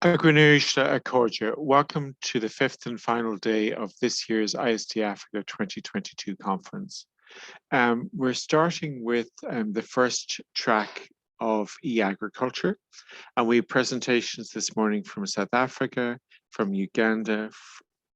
Sheila, welcome to the fifth and final day of this year's IST-Africa 2022 conference. We're starting with the first track of eAgriculture, and we have presentations this morning from South Africa, from Uganda,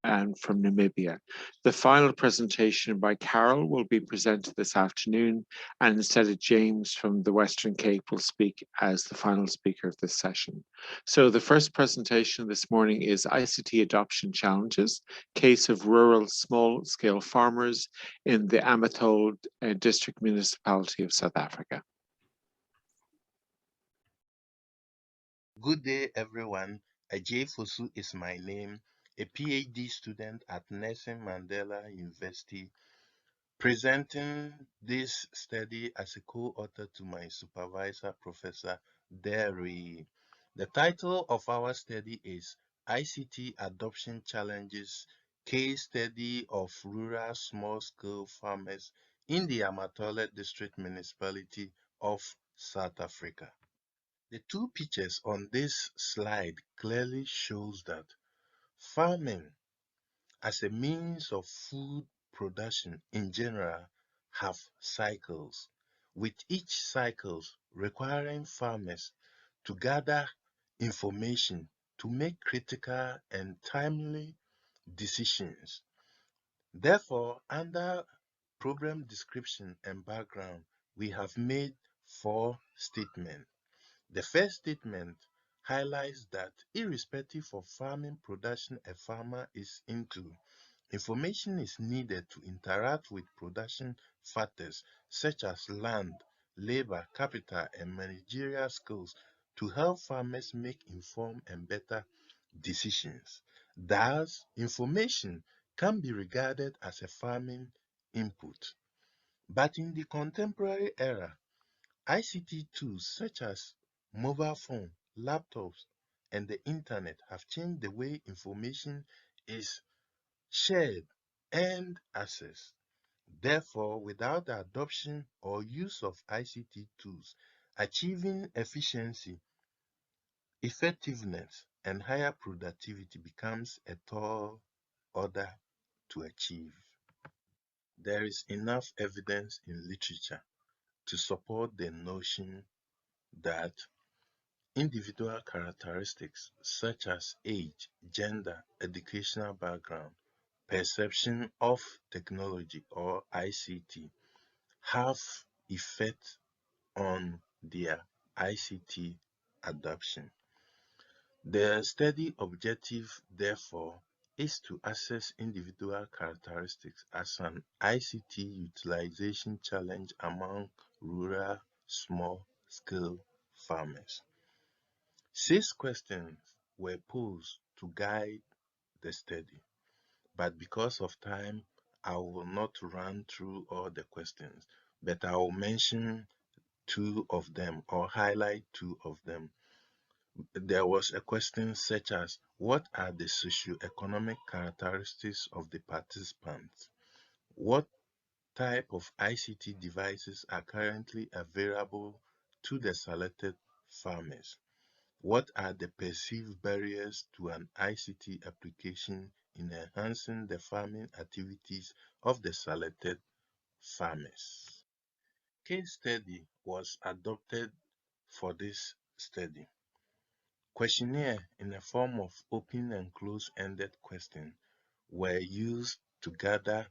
and from Namibia. The final presentation by Carol will be presented this afternoon, and instead of James from the Western Cape will speak as the final speaker of this session. So the first presentation this morning is ICT Adoption Challenges, Case of Rural Small-Scale Farmers in the Amathole District Municipality of South Africa. Good day, everyone. Agyei Fosu is my name, a PhD student at Nelson Mandela University, presenting this study as a co-author to my supervisor, Professor Derry. The title of our study is ICT Adoption Challenges, Case Study of Rural Small-Scale Farmers in the Amathole District Municipality of South Africa. The two pictures on this slide clearly shows that farming as a means of food production in general have cycles, with each cycle requiring farmers to gather information to make critical and timely decisions. Therefore, under problem description and background, we have made 4 statements. The first statement highlights that irrespective of farming production a farmer is into, information is needed to interact with production factors such as land, labor, capital, and managerial skills to help farmers make informed and better decisions. Thus, information can be regarded as a farming input. But in the contemporary era, ICT tools such as mobile phone, laptops, and the internet have changed the way information is shared and accessed. Therefore, without the adoption or use of ICT tools, achieving efficiency, effectiveness, and higher productivity becomes a tall order to achieve. There is enough evidence in literature to support the notion that individual characteristics such as age, gender, educational background, perception of technology or ICT have effect on their ICT adoption. The study objective, therefore, is to assess individual characteristics as an ICT utilization challenge among rural small-scale farmers. 6 questions were posed to guide the study, but because of time, I will not run through all the questions, but I will mention 2 of them or highlight 2 of them. There was a question such as, what are the socio-economic characteristics of the participants? What type of ICT devices are currently available to the selected farmers? What are the perceived barriers to an ICT application in enhancing the farming activities of the selected farmers? Case study was adopted for this study. Questionnaire in the form of open and closed-ended questions were used to gather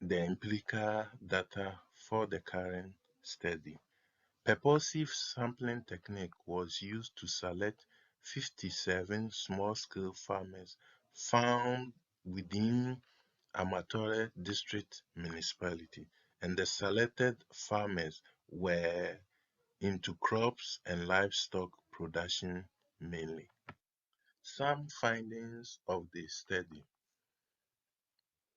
the empirical data for the current study. Purposive sampling technique was used to select 57 small-scale farmers found within Amathole District Municipality, and the selected farmers were into crops and livestock production mainly. Some findings of the study.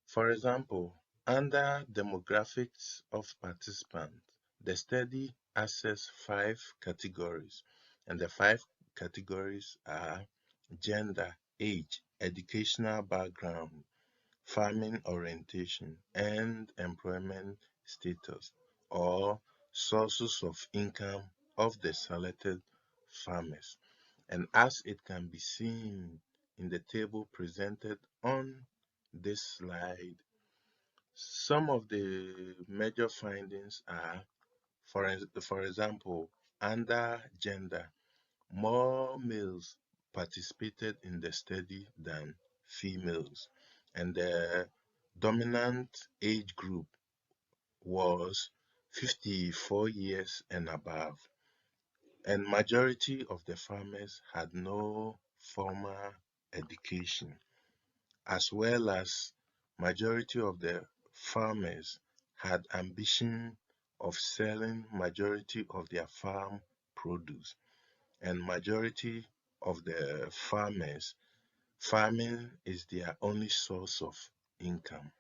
For example, under demographics of participants, the study assessed 5 categories, and the 5 categories are gender, age, educational background, farming orientation, and employment status, or sources of income of the selected farmers. And as it can be seen in the table presented on this slide, some of the major findings are, for example, under gender, more males participated in the study than females, and the dominant age group was 54 years and above, and majority of the farmers had no formal education, as well as majority of the farmers had ambition of selling majority of their farm produce, and majority of the farmers, farming is their only source of income.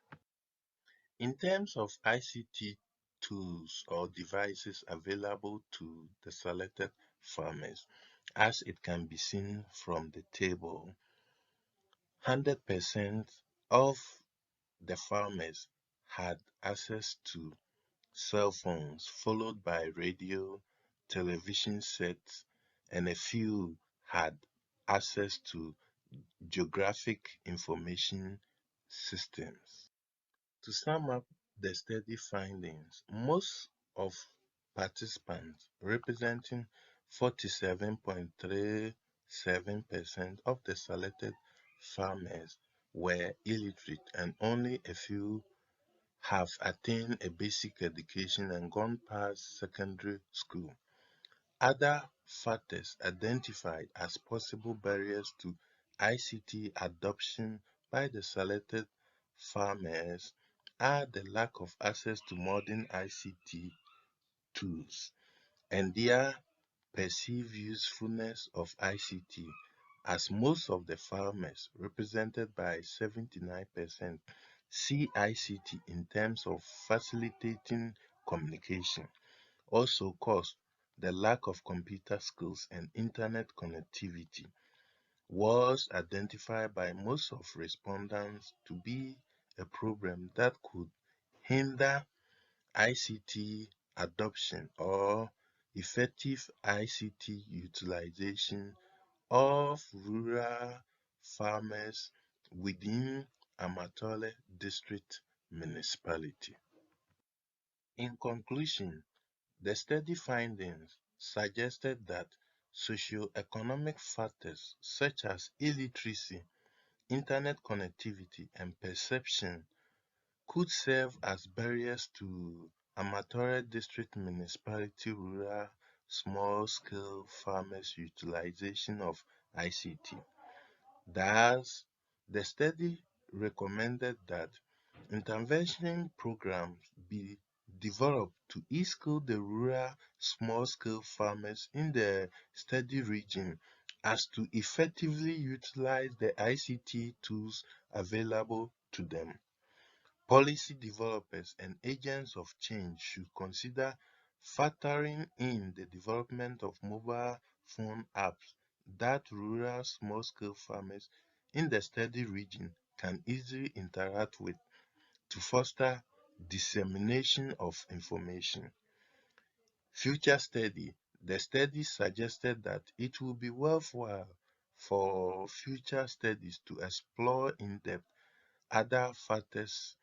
In terms of ICT tools or devices available to the selected farmers, as it can be seen from the table, 100% of the farmers had access to cell phones, followed by radio, television sets, and a few had access to geographic information systems. To sum up the study findings, most of participants, representing 47.37% of the selected farmers, were illiterate, and only a few have attained a basic education and gone past secondary school. Other factors identified as possible barriers to ICT adoption by the selected farmers are the lack of access to modern ICT tools and their perceived usefulness of ICT, as most of the farmers, represented by 79%, see ICT in terms of facilitating communication. Also caused the lack of computer skills and internet connectivity was identified by most of respondents to be a problem that could hinder ICT adoption or effective ICT utilization of rural farmers within Amathole District Municipality. In conclusion, the study findings suggested that socio-economic factors such as illiteracy, internet connectivity, and perception could serve as barriers to Amathole District Municipality rural small-scale farmers' utilization of ICT. Thus, the study recommended that intervention programs be developed to e-skill the rural small-scale farmers in the study region as to effectively utilize the ICT tools available to them. Policy developers and agents of change should consider factoring in the development of mobile phone apps that rural small-scale farmers in the study region can easily interact with to foster dissemination of information. Future study. The study suggested that it will be worthwhile for future studies to explore in depth other factors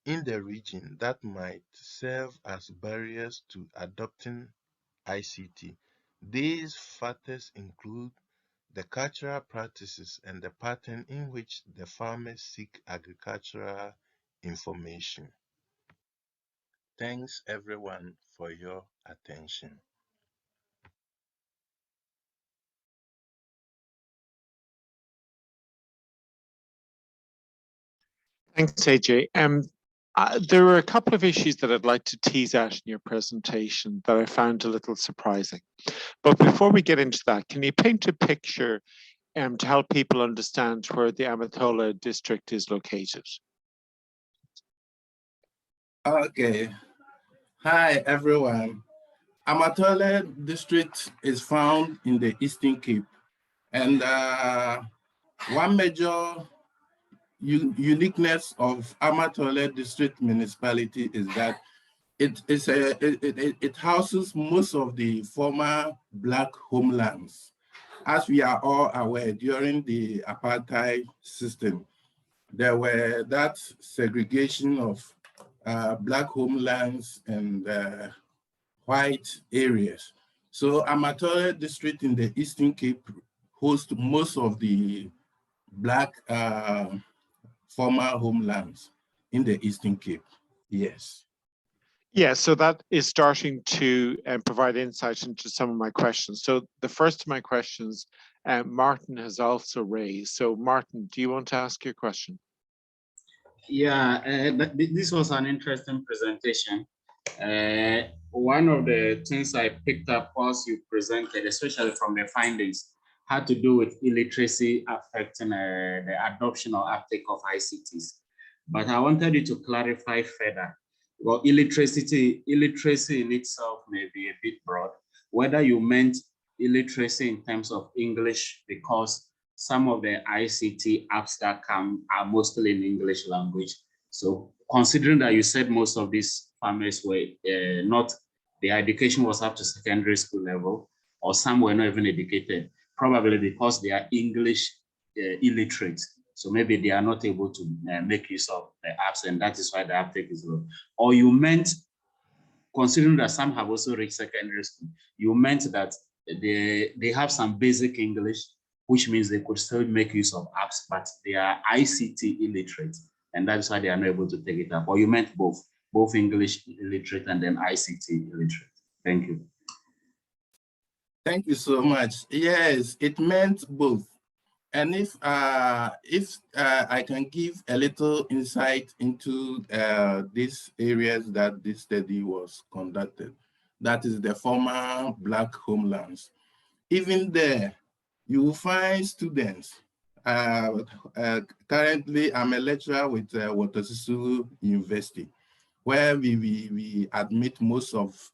in the region that might serve as barriers to adopting ICT. These factors include the cultural practices and the pattern in which the farmers seek agricultural information. Thanks everyone for your attention. Thanks, Agyei. There were a couple of issues that I'd like to tease out in your presentation that I found a little surprising. But before we get into that, can you paint a picture to help people understand where the Amathole district is located? Okay. Hi, everyone. Amathole district is found in the Eastern Cape. And one major uniqueness of Amathole district municipality is that it houses most of the former Black homelands. as we are all aware, during the apartheid system, there were that segregation of Black homelands and white areas. So Amathole district in the Eastern Cape hosts most of the Black former homelands in the Eastern Cape. Yes. Yeah, so that is starting to provide insight into some of my questions. So the first of my questions, Martin has also raised. So Martin, do you want to ask your question? Yeah, this was an interesting presentation. One of the things I picked up whilst you presented, especially from the findings, had to do with illiteracy affecting the adoption or uptake of ICTs. But I wanted you to clarify further. Well, illiteracy in itself may be a bit broad. Whether you meant illiteracy in terms of English, because some of the ICT apps that come are mostly in English language. So considering that you said most of these farmers were not, their education was up to secondary school level, or some were not even educated, probably because they are English illiterate. So maybe they are not able to make use of the apps, and that is why the uptake is low. Or you meant, considering that some have also reached secondary school, you meant that they have some basic English, which means they could still make use of apps, but they are ICT illiterate, and that's why they are not able to take it up. Or you meant both English illiterate and then ICT illiterate. Thank you. Thank you so much. Yes, it meant both. And if I can give a little insight into these areas that this study was conducted, that is the former Black homelands. Even there, you will find students. Currently, I'm a lecturer with Fosu University, where we admit most of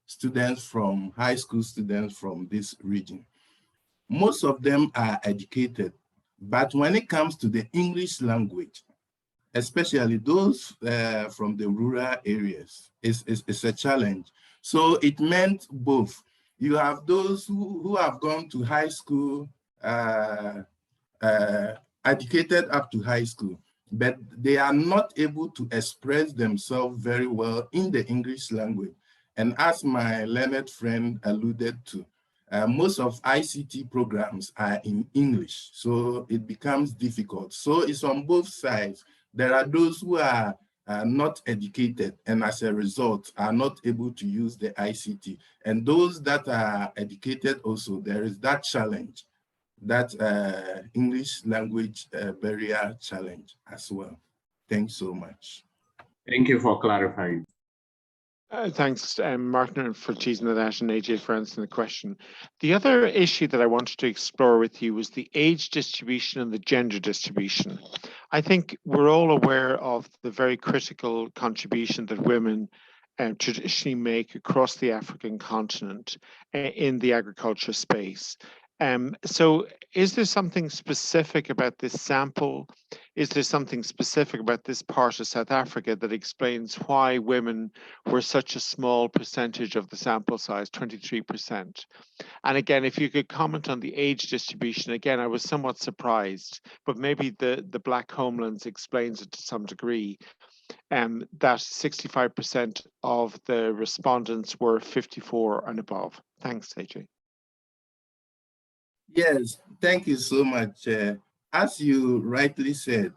students from high school students from this region. Most of them are educated, but when it comes to the English language, especially those from the rural areas, it's a challenge. So it meant both. You have those who have gone to high school, educated up to high school, but they are not able to express themselves very well in the English language. And as my learned friend alluded to, most of ICT programs are in English, so it becomes difficult. So it's on both sides. There are those who are not educated and as a result are not able to use the ICT. And those that are educated also, there is that challenge, that English language barrier challenge as well. Thanks so much. Thank you for clarifying. Thanks, Martin, for teasing that out, and Agyei for answering the question. The other issue that I wanted to explore with you was the age distribution and the gender distribution. I think we're all aware of the very critical contribution that women traditionally make across the African continent in the agriculture space. So is there something specific about this sample? Is there something specific about this part of South Africa that explains why women were such a small percentage of the sample size, 23%? And again, if you could comment on the age distribution, again, I was somewhat surprised, but maybe the Black homelands explains it to some degree, that 65% of the respondents were 54 and above. Thanks, Agyei. Yes, thank you so much. As you rightly said,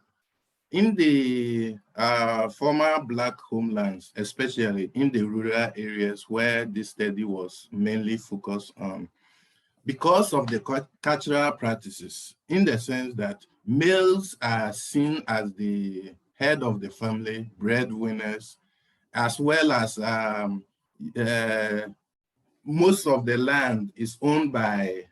in the former Black homelands, especially in the rural areas where this study was mainly focused on, because of the cultural practices, in the sense that males are seen as the head of the family, breadwinners, as well as most of the land is owned by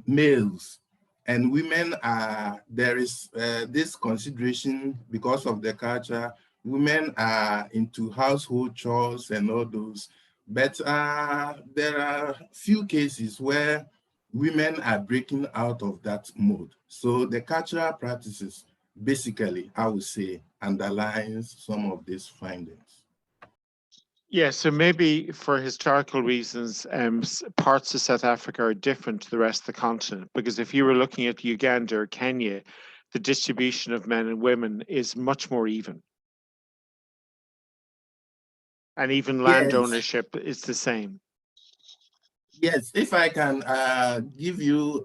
males, and women are, there is this consideration because of the culture. Women are into household chores and all those, but there are few cases where women are breaking out of that mode. So the cultural practices, basically, I would say, underlines some of these findings. Yeah, so maybe for historical reasons, parts of South Africa are different to the rest of the continent, because if you were looking at Uganda or Kenya, the distribution of men and women is much more even. And even land Yes. ownership is the same. Yes, if I can give you,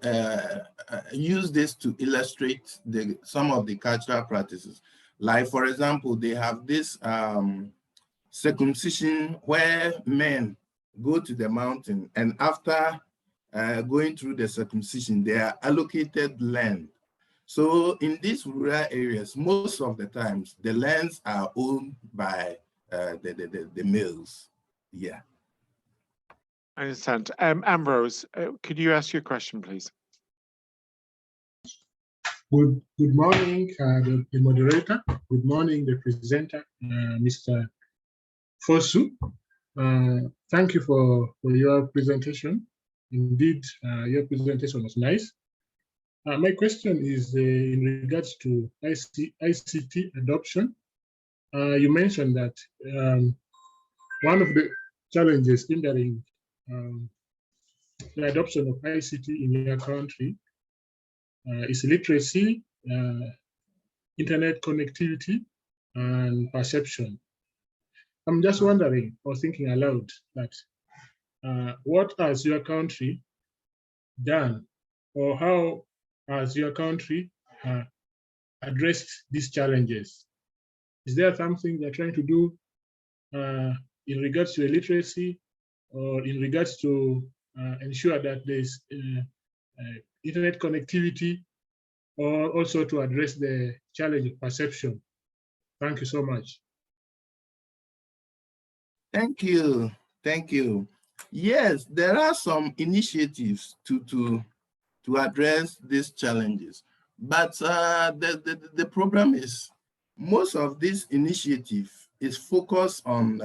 use this to illustrate some of the cultural practices. Like, for example, they have this circumcision where men go to the mountain, and after going through the circumcision, they are allocated land. So in these rural areas, most of the times, the lands are owned by the males. Yeah. I understand. Ambrose, could you ask your question, please? Good morning, the moderator. Good morning, the presenter, Mr. Fosu. Thank you for your presentation. Indeed, your presentation was nice. My question is in regards to ICT adoption. You mentioned that one of the challenges hindering the adoption of ICT in your country is literacy, internet connectivity, and perception. I'm just wondering, or thinking aloud, that what has your country done, or how has your country addressed these challenges? Is there something they're trying to do in regards to literacy, or in regards to ensure that there's internet connectivity, or also to address the challenge of perception? Thank you so much. Thank you. Thank you. Yes, there are some initiatives to address these challenges, but the problem is most of this initiative is focused on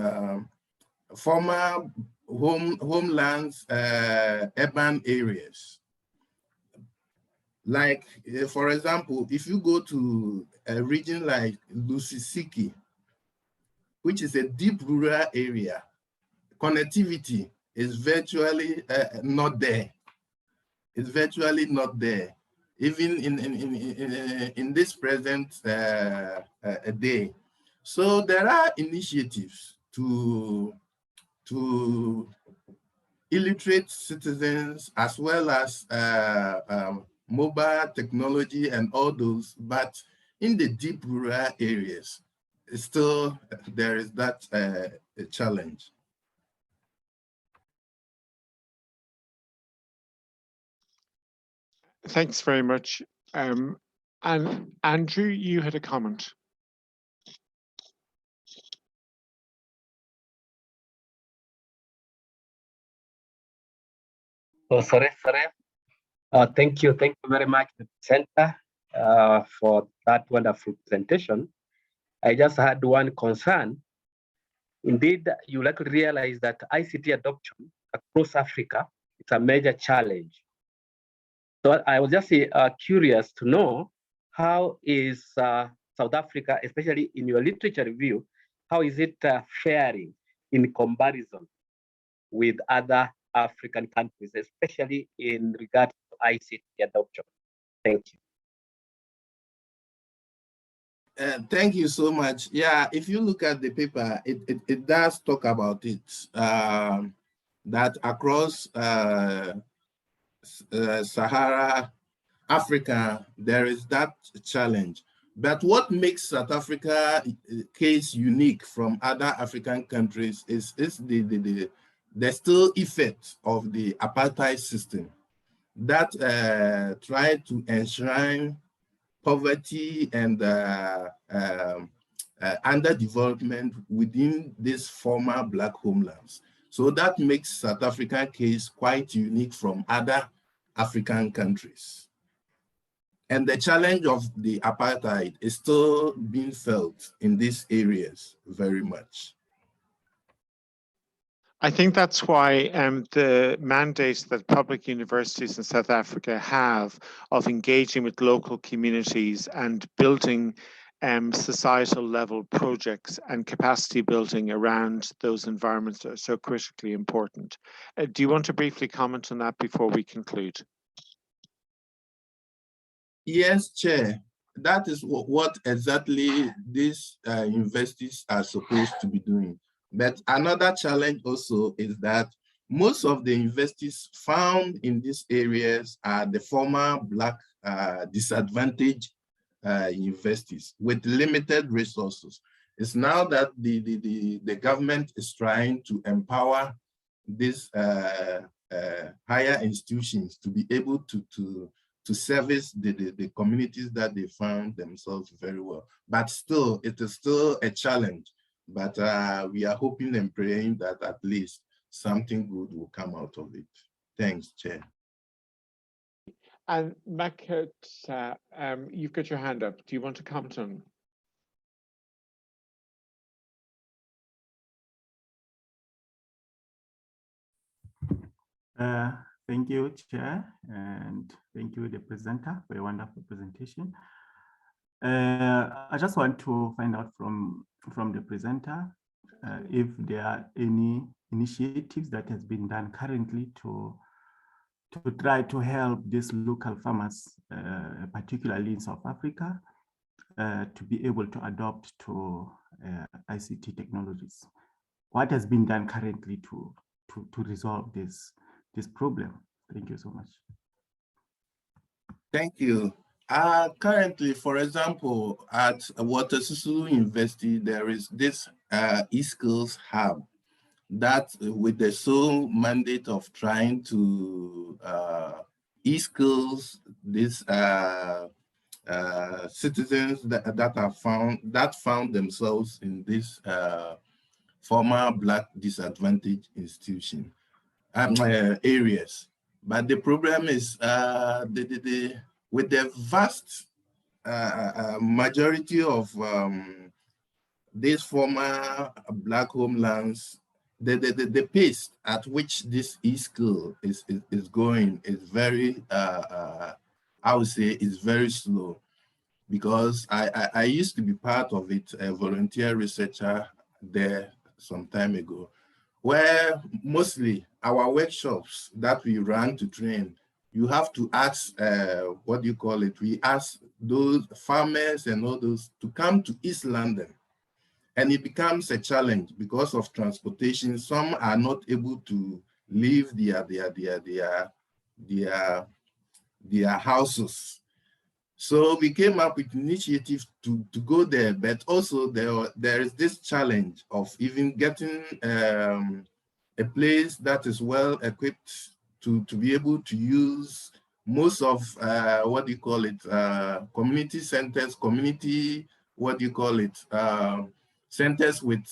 former homelands, urban areas. Like, for example, if you go to a region like Lusisiki, which is a deep rural area, connectivity is virtually not there. It's virtually not there, even in this present day. So there are initiatives to illiterate citizens, as well as mobile technology and all those, but in the deep rural areas, still there is that challenge. Thanks very much. And Andrew, you had a comment. Oh, sorry. Thank you very much, the presenter, for that wonderful presentation. I just had one concern. Indeed, you likely realize that ICT adoption across Africa is a major challenge. So I was just curious to know, how is South Africa, especially in your literature review, how is it faring in comparison with other African countries, especially in regard to ICT adoption? Thank you. Thank you so much. Yeah, if you look at the paper, it does talk about it, that across Sahara, Africa, there is that challenge. But what makes South Africa case unique from other African countries is the still effect of the apartheid system that tried to enshrine poverty and underdevelopment within these former Black homelands. So that makes South African case quite unique from other African countries. And the challenge of the apartheid is still being felt in these areas very much. I think that's why the mandate that public universities in South Africa have of engaging with local communities and building societal level projects and capacity building around those environments that are so critically important. Do you want to briefly comment on that before we conclude? Yes, Chair. That is what exactly these universities are supposed to be doing. But another challenge also is that most of the universities found in these areas are the former Black disadvantaged universities with limited resources. It's now that the government is trying to empower these higher institutions to be able to service the communities that they found themselves very well. But still, it is still a challenge. But we are hoping and praying that at least something good will come out of it. Thanks, Chair. And Makhetha, you've got your hand up. Do you want to comment on? Thank you, Chair, and thank you, the presenter, for a wonderful presentation. I just want to find out from the presenter if there are any initiatives that has been done currently to try to help these local farmers, particularly in South Africa, to be able to adopt to ICT technologies. What has been done currently to resolve this problem? Thank you so much. Thank you. Currently, for example, at KwazuluNatal University, there is this eSkills Hub that with the sole mandate of trying to e-skills these citizens that found themselves in this former Black disadvantaged institution areas. But the problem is with the vast majority of these former Black homelands, the pace at which this e-skill is going is very, I would say, is very slow. Because I used to be part of it, a volunteer researcher there some time ago, where mostly our workshops that we run to train, you have to ask, what do you call it? We ask those farmers and all those to come to East London. And it becomes a challenge because of transportation. Some are not able to leave their houses. So we came up with initiatives to go there, but also there is this challenge of even getting a place that is well equipped to be able to use most of what do you call it, community centers, centers with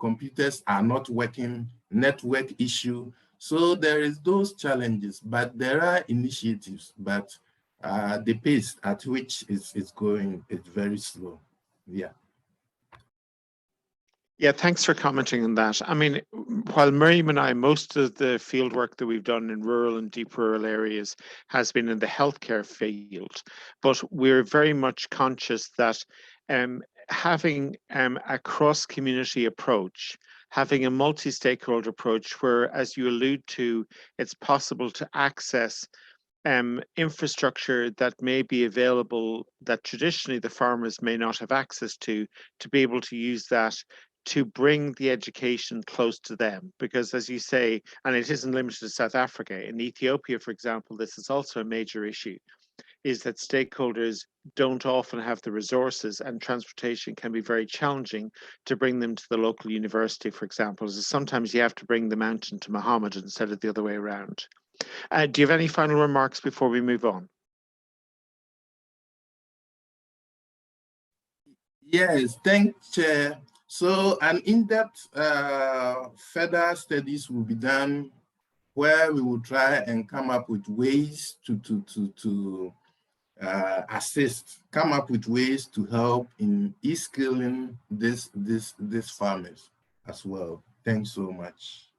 computers are not working, network issue. So there is those challenges, but there are initiatives, but the pace at which it's going is very slow. Yeah. Yeah, thanks for commenting on that. I mean, while Miriam and I, most of the field work that we've done in rural and deep rural areas has been in the healthcare field, but we're very much conscious that having a cross-community approach, having a multi-stakeholder approach where, as you allude to, it's possible to access infrastructure that may be available that traditionally the farmers may not have access to be able to use that to bring the education close to them. Because as you say, and it isn't limited to South Africa, in Ethiopia, for example, this is also a major issue, is that stakeholders don't often have the resources, and transportation can be very challenging to bring them to the local university, for example. So sometimes you have to bring the mountain to Muhammad instead of the other way around. Do you have any final remarks before we move on? Yes, thanks, Chair. So an in-depth further studies will be done where we will try and come up with ways to assist, come up with ways to help in e-skilling this farmers as well. Thanks so much.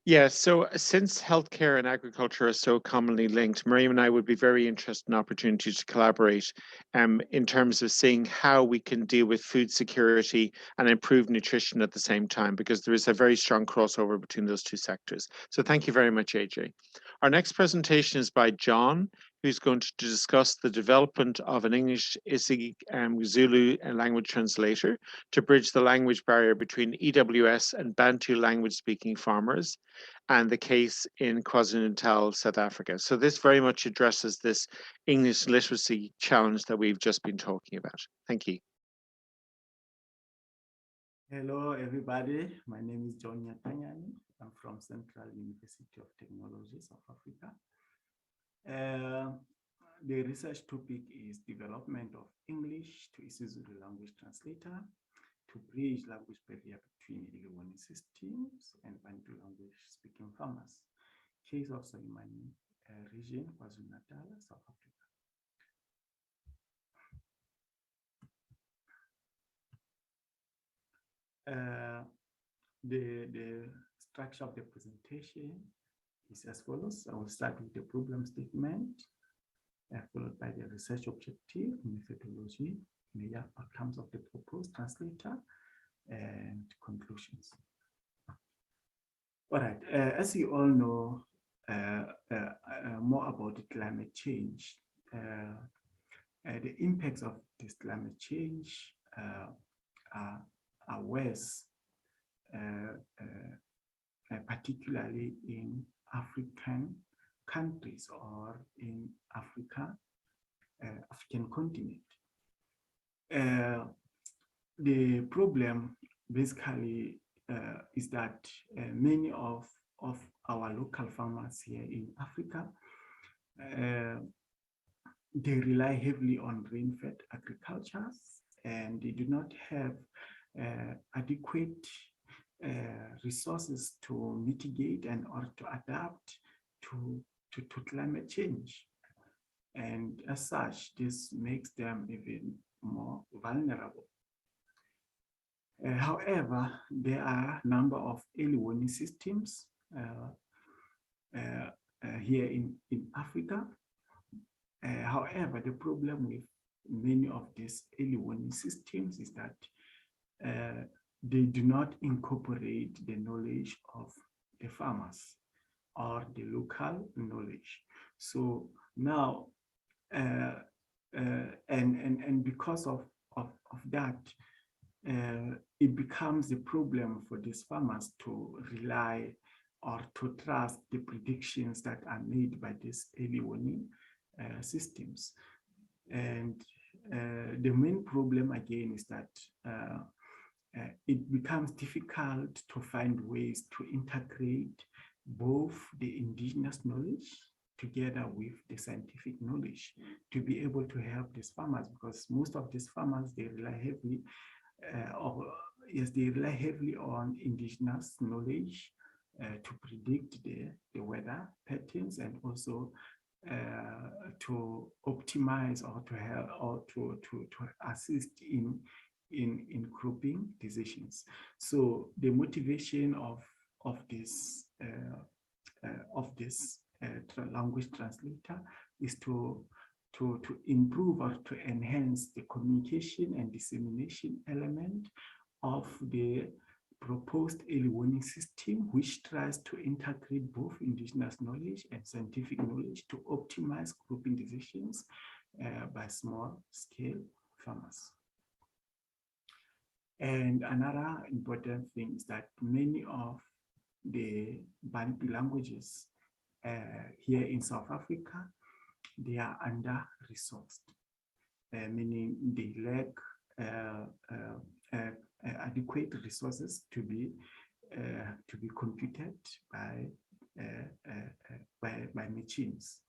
Yeah, so since healthcare and agriculture are so commonly linked, Miriam and I would be very interested in opportunities to collaborate in terms of seeing how we can deal with food security and improve nutrition at the same time, because there is a very strong crossover between those two sectors. So thank you very much, Agyei. Our next presentation is by John, who's going to discuss the development of an English-isiZulu language translator to bridge the language barrier between EWS and Bantu language-speaking farmers, and the case in KwaZulu-Natal, South Africa. So this very much addresses this English literacy challenge that we've just been talking about. Thank you. Hello, everybody. My name is John Nyetanyane. I'm from Central University of Technology, South Africa. The research topic is development of English to isiZulu language translator to bridge language barrier between Illiteracy systems and Bantu language speaking farmers. Case of Swayimane region, KwazuluNatal, South Africa. The structure of the presentation is as follows. I will start with the problem statement, followed by the research objective, methodology, major outcomes of the proposed translator, and conclusions. All right, as you all know, more about the climate change, the impacts of this climate change are worse, particularly in African countries or in African continent. The problem basically is that many of our local farmers here in Africa, they rely heavily on rain-fed agriculture, and they do not have adequate resources to mitigate and or to adapt to climate change. And as such, this makes them even more vulnerable. However, there are a number of early warning systems here in Africa. However, the problem with many of these early warning systems is that they do not incorporate the knowledge of the farmers or the local knowledge. So now, and because of that, it becomes a problem for these farmers to rely or to trust the predictions that are made by these early warning systems. And the main problem again is that it becomes difficult to find ways to integrate both the indigenous knowledge together with the scientific knowledge to be able to help these farmers, because most of these farmers, they rely heavily they rely heavily on indigenous knowledge to predict the weather patterns, and also to optimize or to help or to assist in cropping decisions. So the motivation of this language translator is to improve or to enhance the communication and dissemination element of the proposed early warning system, which tries to integrate both indigenous knowledge and scientific knowledge to optimize cropping decisions by small-scale farmers. And another important thing is that many of the Bantu languages here in South Africa, they are under-resourced, meaning they lack adequate resources to be computed by machines.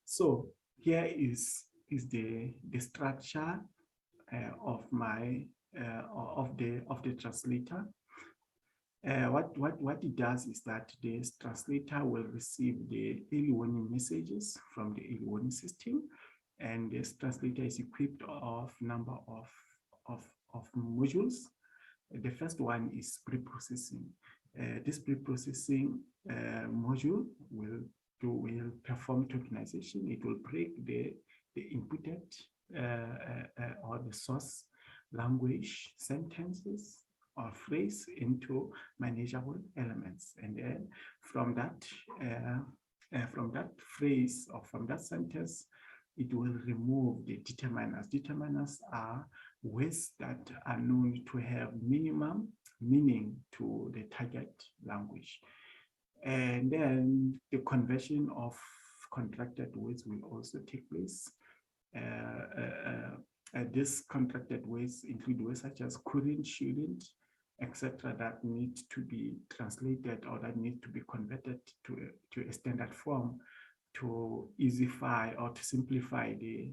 So here is the structure of my of the translator. What it does is that this translator will receive the early warning messages from the early warning system, and this translator is equipped of number of modules. The first one is pre-processing. This pre-processing module will perform tokenization. It will break the inputted or the source language sentences or phrase into manageable elements, and then from that phrase or from that sentence, it will remove the determiners. Determiners are words that are known to have minimum meaning to the target language. And then the conversion of contracted words will also take place. These contracted words include words such as couldn't, shouldn't, etc., that need to be translated or that need to be converted to a standard form to easify or to simplify the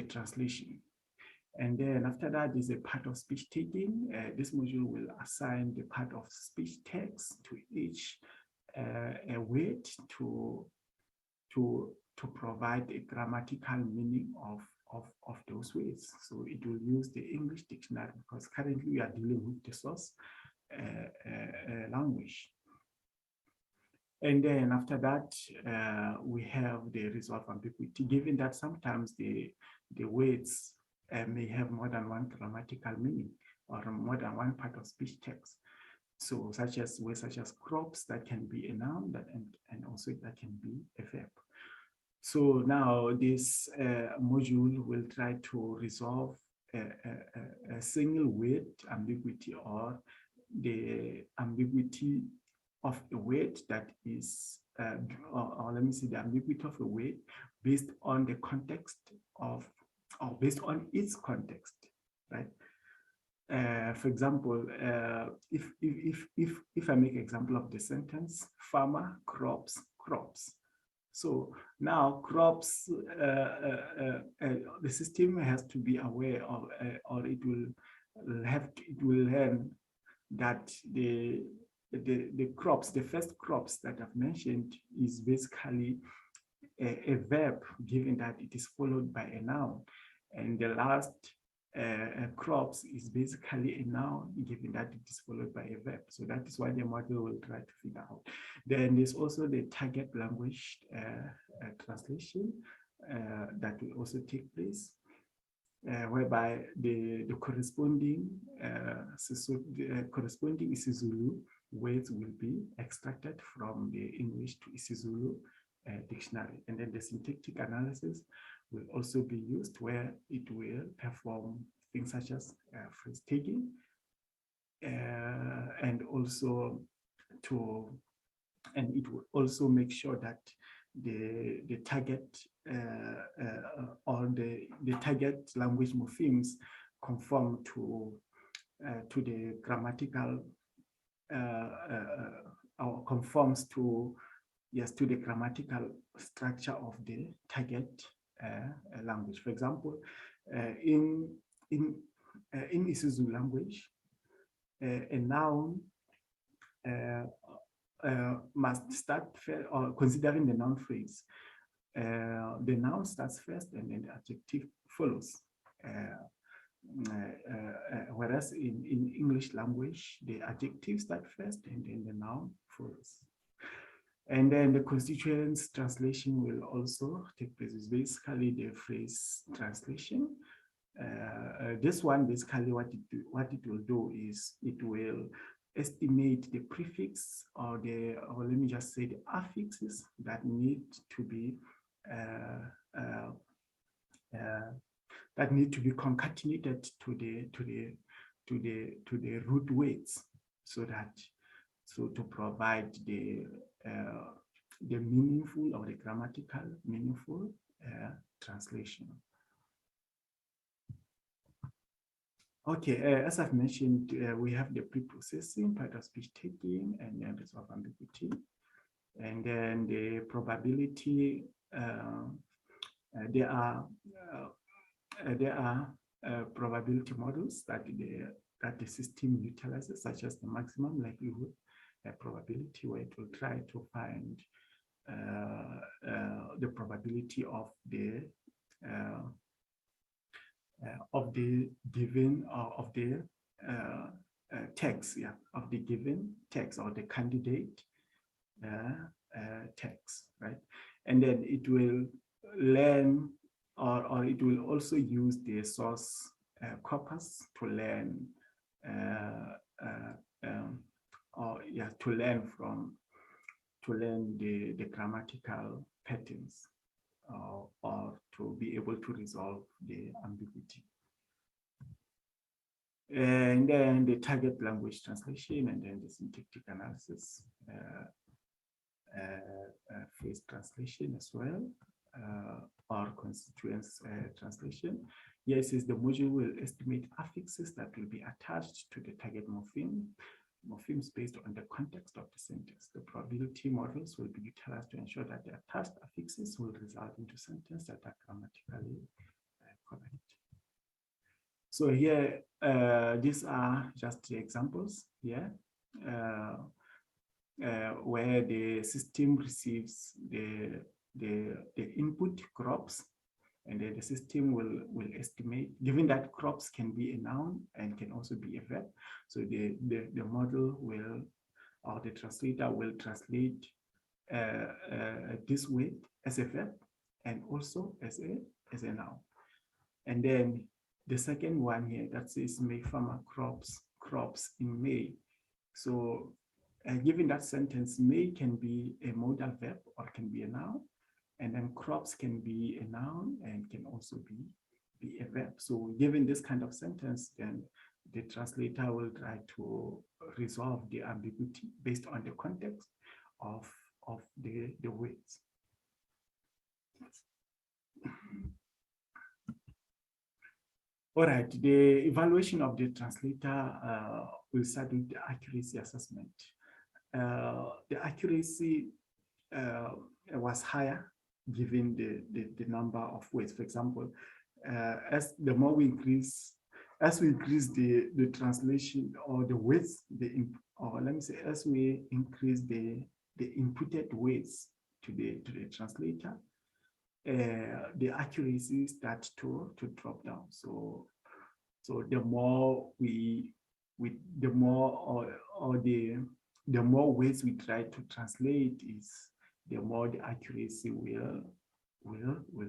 translation. And then after that is a part of speech tagging. This module will assign the part of speech tags to each a word to provide a grammatical meaning of those words. So it will use the English dictionary because currently we are dealing with the source language. And then after that, we have the resolve ambiguity, given that sometimes the words may have more than one grammatical meaning or more than one part of speech text. So such as words such as crops, that can be a noun and also that can be a verb. So now this module will try to resolve a single word ambiguity or the ambiguity of a word that is, or let me say the ambiguity of a word based on the context of, or based on its context, right? For example, if I make an example of the sentence, farmer, crops, crops. So now crops, the system has to be aware of, or it will learn that the crops, the first crops that I've mentioned is basically a verb, given that it is followed by a noun, and the last crops is basically a noun, given that it is followed by a verb. So that is why the model will try to figure out. Then there's also the target language translation that will also take place, whereby the corresponding isiZulu words will be extracted from the English to isiZulu dictionary, and then the syntactic analysis will also be used, where it will perform things such as phrase tagging, and also it will also make sure that the target or the target language morphemes conform to the grammatical or conforms to, yes, to the grammatical structure of the target language. For example, in isiZulu language, a noun must start first, or considering the noun phrase, the noun starts first and then the adjective follows. Whereas in English language, the adjective starts first and then the noun follows. And then the constituents translation will also take place. It's basically the phrase translation. This one, basically what it will do is it will estimate the prefix or let me just say the affixes that need to be concatenated to the root words, so to provide the meaningful or the grammatical meaningful translation. Okay, as I've mentioned, we have the pre-processing, part of speech tagging, and then resolve ambiguity, and then the probability. There are probability models that the system utilizes, such as the maximum likelihood probability, where it will try to find the probability of the given of the text, of the given text or the candidate text, right? And then it will learn, or it will also use the source corpus to learn, to learn the grammatical patterns, or to be able to resolve the ambiguity. And then the target language translation, and then the syntactic analysis, phrase translation as well, or constituents translation. Yes, is the module will estimate affixes that will be attached to the target morphemes based on the context of the sentence. The probability models will be utilized to ensure that the attached affixes will result into sentences that are grammatically correct. So here, these are just the examples here, where the system receives the input crops, and then the system will estimate, given that crops can be a noun and can also be a verb. So the model will, or the translator will translate this word as a verb and also as a noun. And then the second one here that says May farmer crops in May. So given that sentence, May can be a modal verb or can be a noun, and then crops can be a noun and can also be a verb. So given this kind of sentence, then the translator will try to resolve the ambiguity based on the context of the words. All right, the evaluation of the translator will start with the accuracy assessment. The accuracy was higher given the number of words. For example, as we increase the translation or the words, or let me say, as we increase the inputted words to the translator, the accuracy starts to drop down. So the more the more ways we try to translate is, the more the accuracy will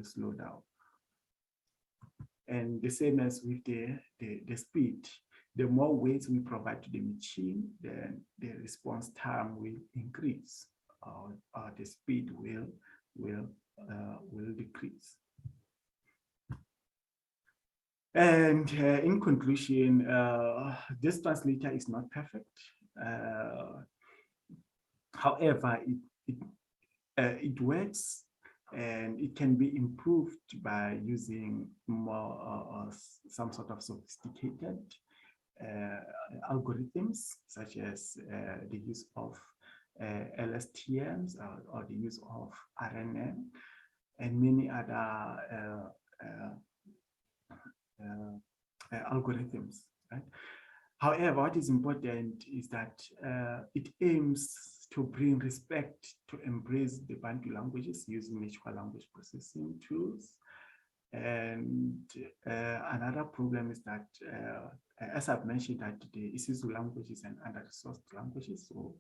slow down. And the same as with the speed, the more ways we provide to the machine, then the response time will increase, or the speed will decrease. And in conclusion, this translator is not perfect. However, it works, and it can be improved by using more some sort of sophisticated algorithms, such as the use of LSTMs or the use of RNN and many other algorithms, right? However, what is important is that it aims to bring respect, to embrace the Bantu languages using natural language processing tools. And another problem is that, as I've mentioned, that the isiZulu languages and under-resourced languages, so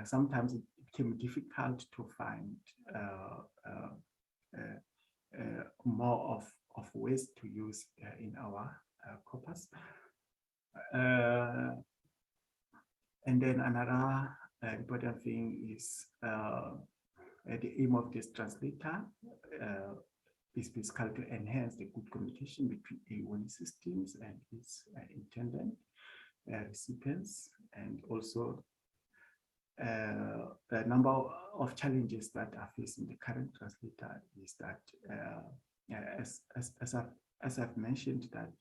sometimes it became difficult to find more of ways to use in our corpus. And then another important thing is the aim of this translator is basically to enhance the good communication between A1 systems and its intended recipients, and also the number of challenges that are facing the current translator is that, as I've mentioned, that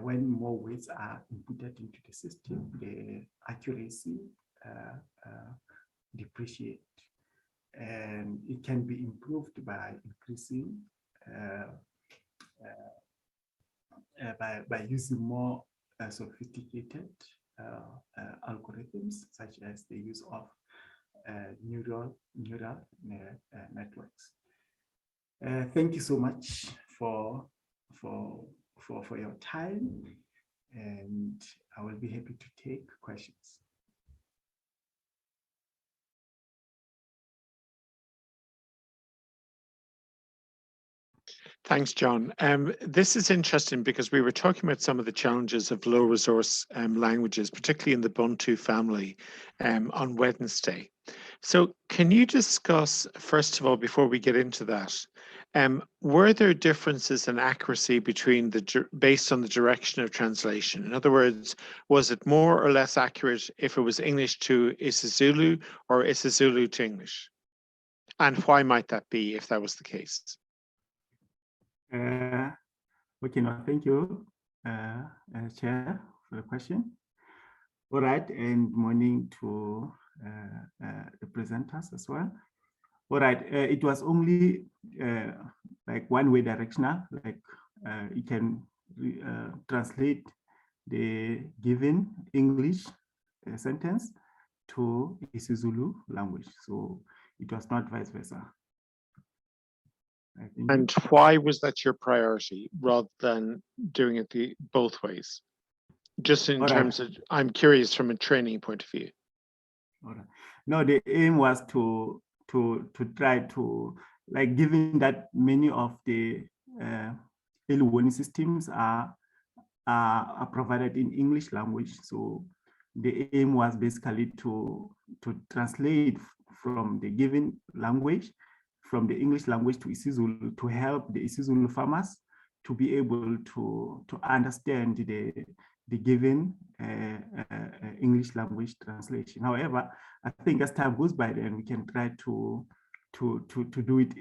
when more words are inputted into the system, the accuracy depreciates, and it can be improved by increasing by using more sophisticated algorithms, such as the use of neural networks. Thank you so much for your time, and I will be happy to take questions. Thanks, John. This is interesting because we were talking about some of the challenges of low resource languages, particularly in the Bantu family, on Wednesday. So can you discuss, first of all, before we get into that, were there differences in accuracy between based on the direction of translation? In other words, was it more or less accurate if it was English to isiZulu or isiZulu to English? And why might that be if that was the case? Okay, no, thank you, Chair, for the question. All right, and morning to the presenters as well. All right, it was only like one-way directional, like you can translate the given English sentence to isiZulu language. So it was not vice versa. And why was that your priority rather than doing it both ways? Just in terms of, I'm curious from a training point of view. All right. No, the aim was to try to, like, given that many of the early warning systems are provided in English language. So the aim was basically to translate from the given language, from the English language to isiZulu, to help the isiZulu farmers to be able to understand the given English language translation. However, I think as time goes by, then we can try to do it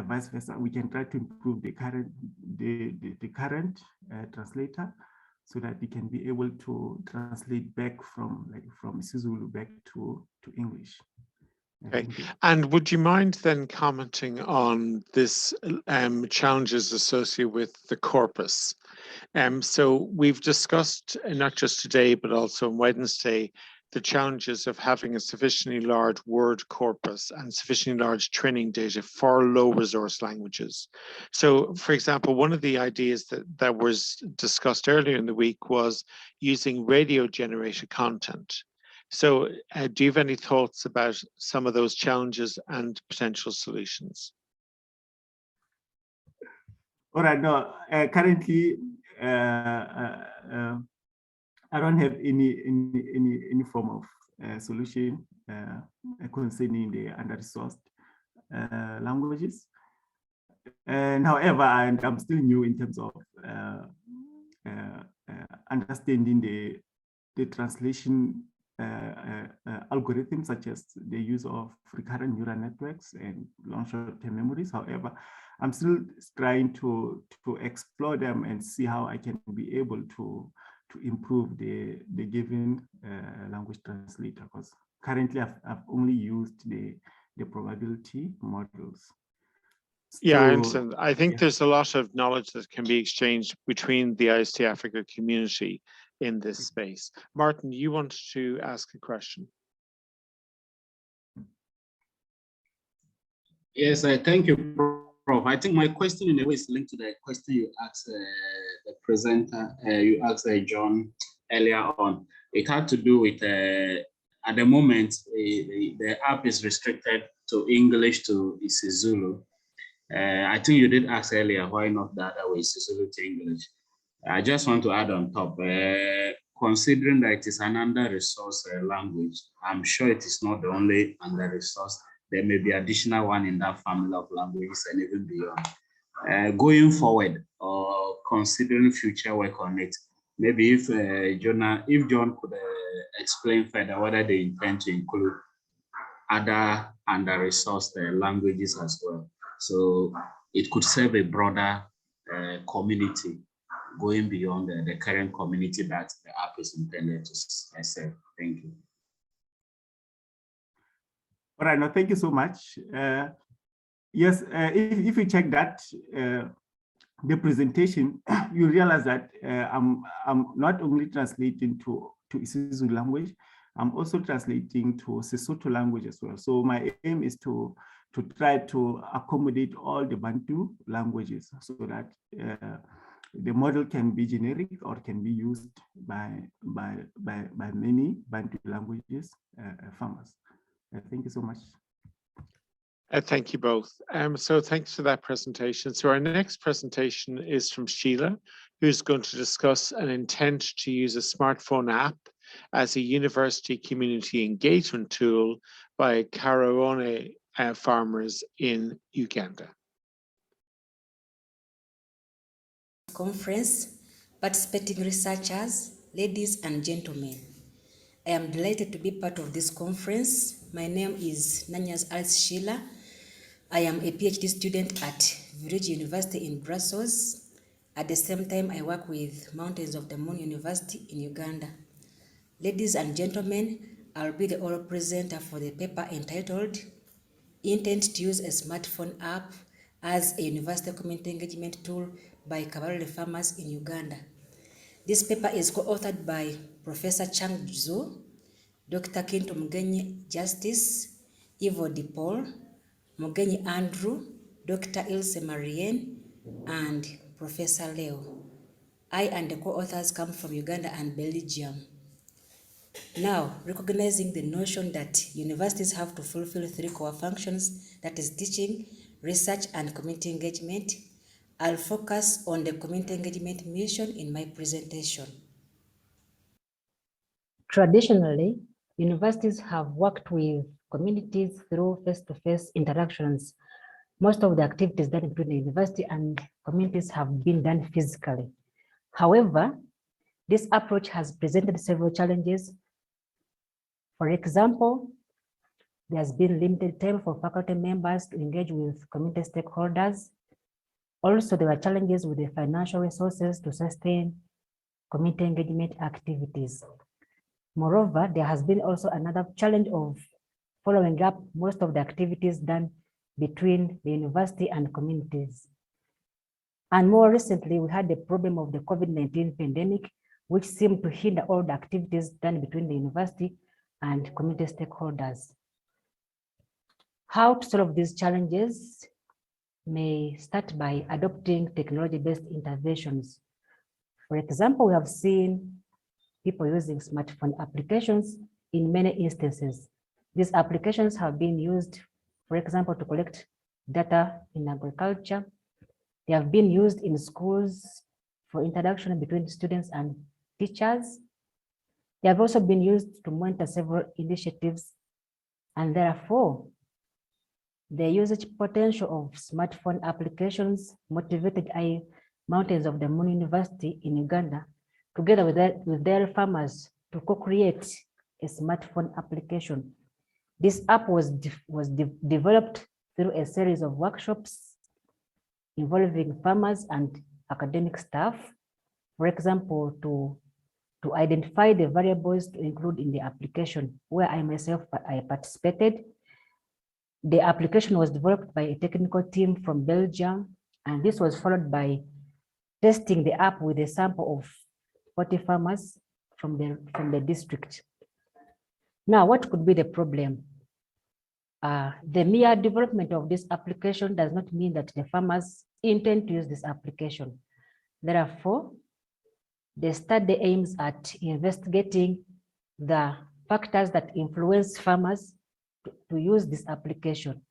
vice versa. We can try to improve the current translator so that we can be able to translate back from isiZulu back to English. Okay, and would you mind then commenting on this challenges associated with the corpus? So we've discussed, not just today, but also on Wednesday, the challenges of having a sufficiently large word corpus and sufficiently large training data for low resource languages. So, for example, one of the ideas that was discussed earlier in the week was using radio generated content. So do you have any thoughts about some of those challenges and potential solutions? All right, no, currently, I don't have any form of solution concerning the under-resourced languages. And however, I'm still new in terms of understanding the translation algorithms, such as the use of recurrent neural networks and long short-term memories. However, I'm still trying to explore them and see how I can be able to improve the given language translator, because currently I've only used the probability models. Yeah, I understand. I think there's a lot of knowledge that can be exchanged between the IST-Africa community in this space. Martin, you wanted to ask a question. Yes, thank you, Prof. I think my question in a way is linked to the question you asked the presenter, you asked John earlier on. It had to do with, at the moment, the app is restricted to English to isiZulu. I think you did ask earlier, why not the other way, isiZulu to English? I just want to add on top, considering that it is an under-resourced language, I'm sure it is not the only under-resourced. There may be additional one in that family of languages and even beyond. Going forward, or considering future work on it, maybe if John could explain further whether they intend to include other under-resourced languages as well. So it could serve a broader community going beyond the current community that the app is intended to serve. Thank you. All right, no, thank you so much. Yes, if you check that, the presentation, you realize that I'm not only translating to isiZulu language, I'm also translating to Sesotho language as well. So my aim is to try to accommodate all the Bantu languages so that the model can be generic or can be used by many Bantu languages farmers. Thank you so much. Thank you both. So thanks for that presentation. So our next presentation is from Sheila, who's going to discuss an intent to use a smartphone app as a university community engagement tool by Kabarole farmers in Uganda. Conference, participating researchers, ladies and gentlemen. I am delighted to be part of this conference. My name is Nanyanzi Sheila. I am a PhD student at Vrije University in Brussels. At the same time, I work with Mountains of the Moon University in Uganda. Ladies and gentlemen, I'll be the oral presenter for the paper entitled Intent to Use a Smartphone App as a University Community Engagement Tool by Kabarole farmers in Uganda. This paper is co-authored by Professor Chang Zhou, Dr. Kinto Mugenyi Justice, Ivo DePaul, Mugenyi Andrew, Dr. Ilse Marianne, and Professor Leo. I and the co-authors come from Uganda and Belgium. Now, recognizing the notion that universities have to fulfill 3 core functions, that is teaching, research, and community engagement, I'll focus on the community engagement mission in my presentation. Traditionally, universities have worked with communities through face-to-face interactions. Most of the activities done between the university and communities have been done physically. However, this approach has presented several challenges. For example, there's been limited time for faculty members to engage with community stakeholders. Also, there were challenges with the financial resources to sustain community engagement activities. Moreover, there has been also another challenge of following up most of the activities done between the university and communities. And more recently, we had the problem of the COVID-19 pandemic, which seemed to hinder all the activities done between the university and community stakeholders. How to solve these challenges may start by adopting technology-based interventions. For example, we have seen people using smartphone applications in many instances. These applications have been used, for example, to collect data in agriculture. They have been used in schools for interaction between students and teachers. They have also been used to monitor several initiatives, and therefore, the usage potential of smartphone applications motivated Mountains of the Moon University in Uganda, together with their farmers, to co-create a smartphone application. This app was developed through a series of workshops involving farmers and academic staff. For example, to identify the variables to include in the application, where I myself participated. The application was developed by a technical team from Belgium, and this was followed by testing the app with a sample of 40 farmers from the district. Now, what could be the problem? The mere development of this application does not mean that the farmers intend to use this application. Therefore, the study aims at investigating the factors that influence farmers to use this application.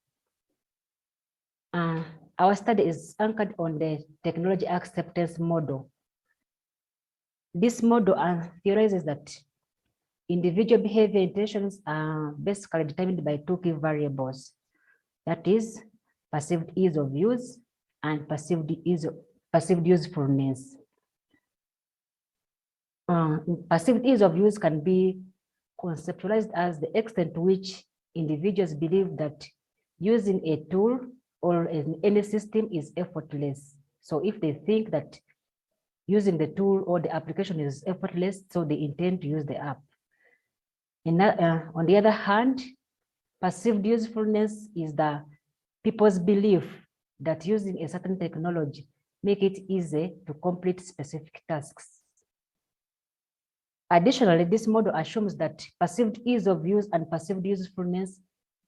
Our study is anchored on the technology acceptance model. This model theorizes that individual behavior intentions are basically determined by 2 key variables. That is perceived ease of use and perceived usefulness. Perceived ease of use can be conceptualized as the extent to which individuals believe that using a tool or any system is effortless. So if they think that using the tool or the application is effortless, so they intend to use the app. On the other hand, perceived usefulness is the people's belief that using a certain technology make it easy to complete specific tasks. Additionally, this model assumes that perceived ease of use and perceived usefulness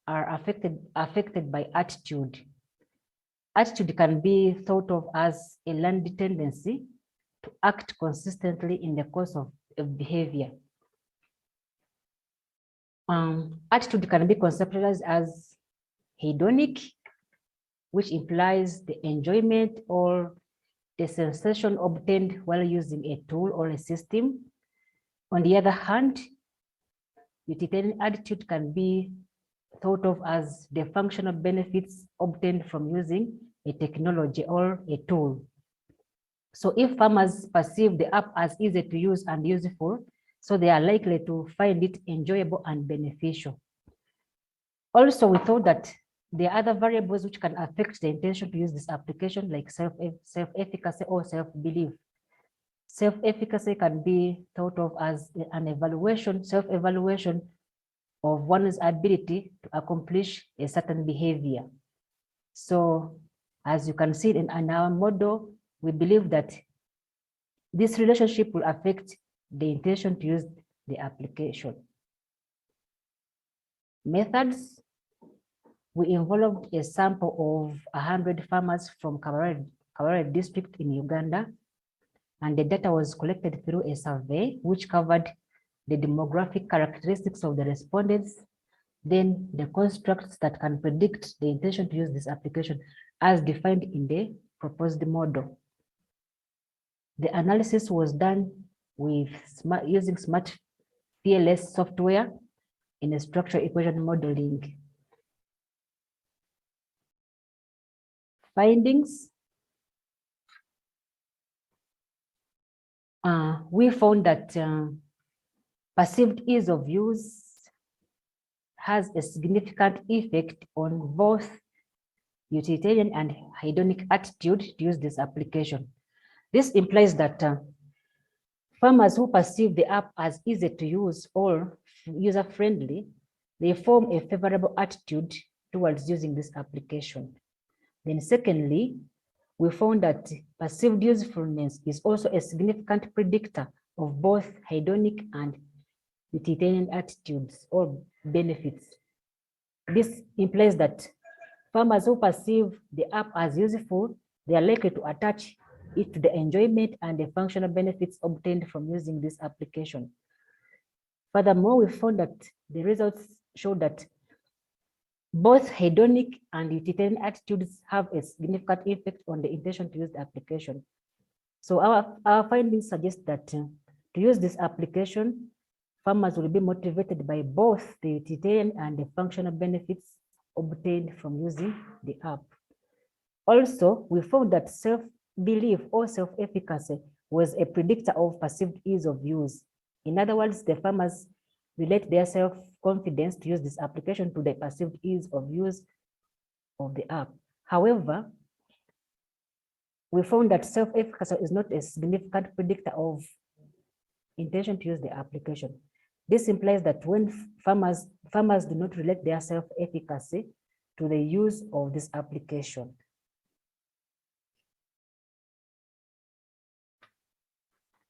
are affected by attitude. Attitude can be thought of as a learned tendency to act consistently in the course of behavior. Attitude can be conceptualized as hedonic, which implies the enjoyment or the sensation obtained while using a tool or a system. On the other hand, utilitarian attitude can be thought of as the functional benefits obtained from using a technology or a tool. So if farmers perceive the app as easy to use and useful, so they are likely to find it enjoyable and beneficial. Also, we thought that there are other variables which can affect the intention to use this application, like self-efficacy or self-belief. Self-efficacy can be thought of as an evaluation, self-evaluation of one's ability to accomplish a certain behavior. So as you can see in our model, we believe that this relationship will affect the intention to use the application. Methods, we involved a sample of 100 farmers from Kabarole district in Uganda, and the data was collected through a survey which covered the demographic characteristics of the respondents, then the constructs that can predict the intention to use this application as defined in the proposed model. The analysis was done with using smart PLS software in a structural equation modeling. Findings. We found that perceived ease of use has a significant effect on both utilitarian and hedonic attitude to use this application. This implies that farmers who perceive the app as easy to use or user-friendly, they form a favorable attitude towards using this application. Then secondly, we found that perceived usefulness is also a significant predictor of both hedonic and utilitarian attitudes or benefits. This implies that farmers who perceive the app as useful, they are likely to attach it to the enjoyment and the functional benefits obtained from using this application. Furthermore, we found that the results show that both hedonic and utilitarian attitudes have a significant effect on the intention to use the application. So our findings suggest that to use this application, farmers will be motivated by both the utilitarian and the functional benefits obtained from using the app. Also, we found that self-belief or self-efficacy was a predictor of perceived ease of use. In other words, the farmers relate their self-confidence to use this application to the perceived ease of use of the app. However, we found that self-efficacy is not a significant predictor of intention to use the application. This implies that when farmers do not relate their self-efficacy to the use of this application.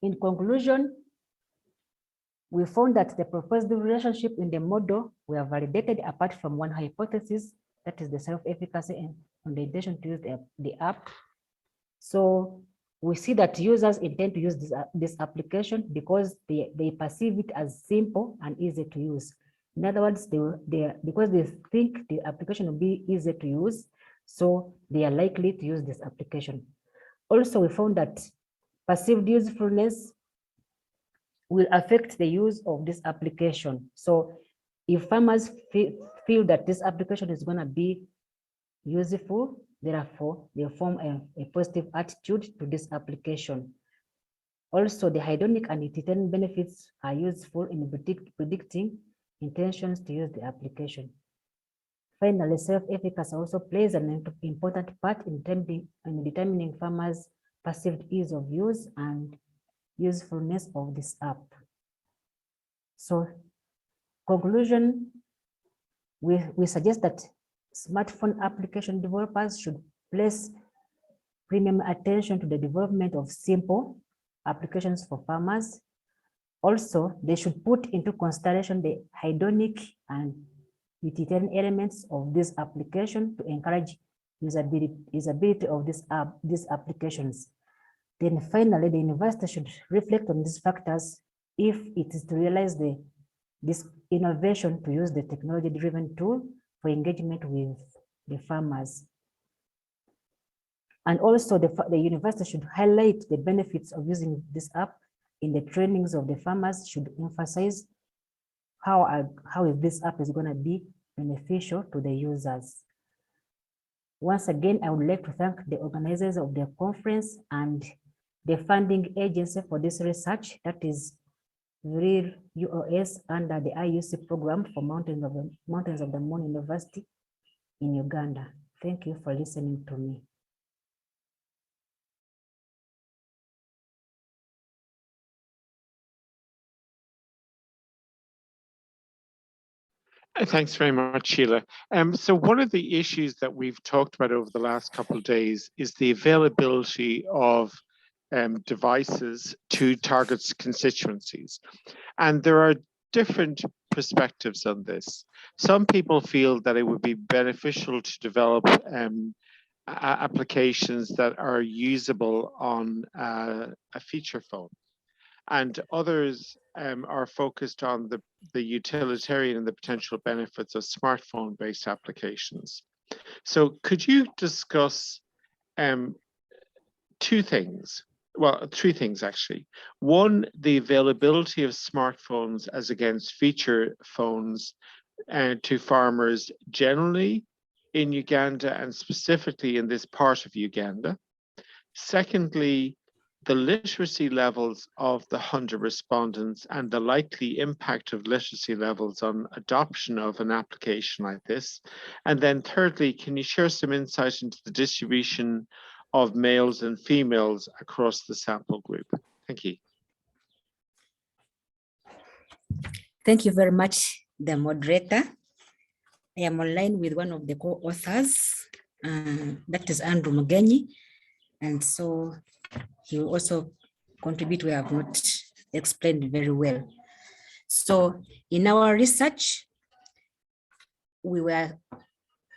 In conclusion, we found that the proposed relationship in the model were validated apart from one hypothesis, that is the self-efficacy and the intention to use the app. So we see that users intend to use this application because they perceive it as simple and easy to use. In other words, because they think the application will be easy to use, so they are likely to use this application. Also, we found that perceived usefulness will affect the use of this application. So if farmers feel that this application is going to be useful, therefore they form a positive attitude to this application. Also, the hedonic and utilitarian benefits are useful in predicting intentions to use the application. Finally, self-efficacy also plays an important part in determining farmers' perceived ease of use and usefulness of this app. So, conclusion, we suggest that smartphone application developers should place premium attention to the development of simple applications for farmers. Also, they should put into consideration the hedonic and utilitarian elements of this application to encourage usability of these applications. Then finally, the university should reflect on these factors if it is to realize this innovation to use the technology-driven tool for engagement with the farmers. And also the university should highlight the benefits of using this app in the trainings of the farmers, should emphasize how this app is going to be beneficial to the users. Once again, I would like to thank the organizers of the conference and the funding agency for this research, that is Vrije UOS under the IUC program for Mountains of the Moon University in Uganda. Thank you for listening to me. Thanks very much, Sheila. So one of the issues that we've talked about over the last couple of days is the availability of devices to target constituencies. And there are different perspectives on this. Some people feel that it would be beneficial to develop applications that are usable on a feature phone. And others are focused on the utilitarian and the potential benefits of smartphone-based applications. So could you discuss two things? Well, three things actually. One, the availability of smartphones as against feature phones to farmers generally in Uganda and specifically in this part of Uganda. Secondly, the literacy levels of the 100 respondents and the likely impact of literacy levels on adoption of an application like this. And then thirdly, can you share some insight into the distribution of males and females across the sample group? Thank you. Thank you very much, the moderator. I am online with one of the co-authors, that is Andrew Mugenyi, and so he will also contribute where I have not explained very well. So in our research, we were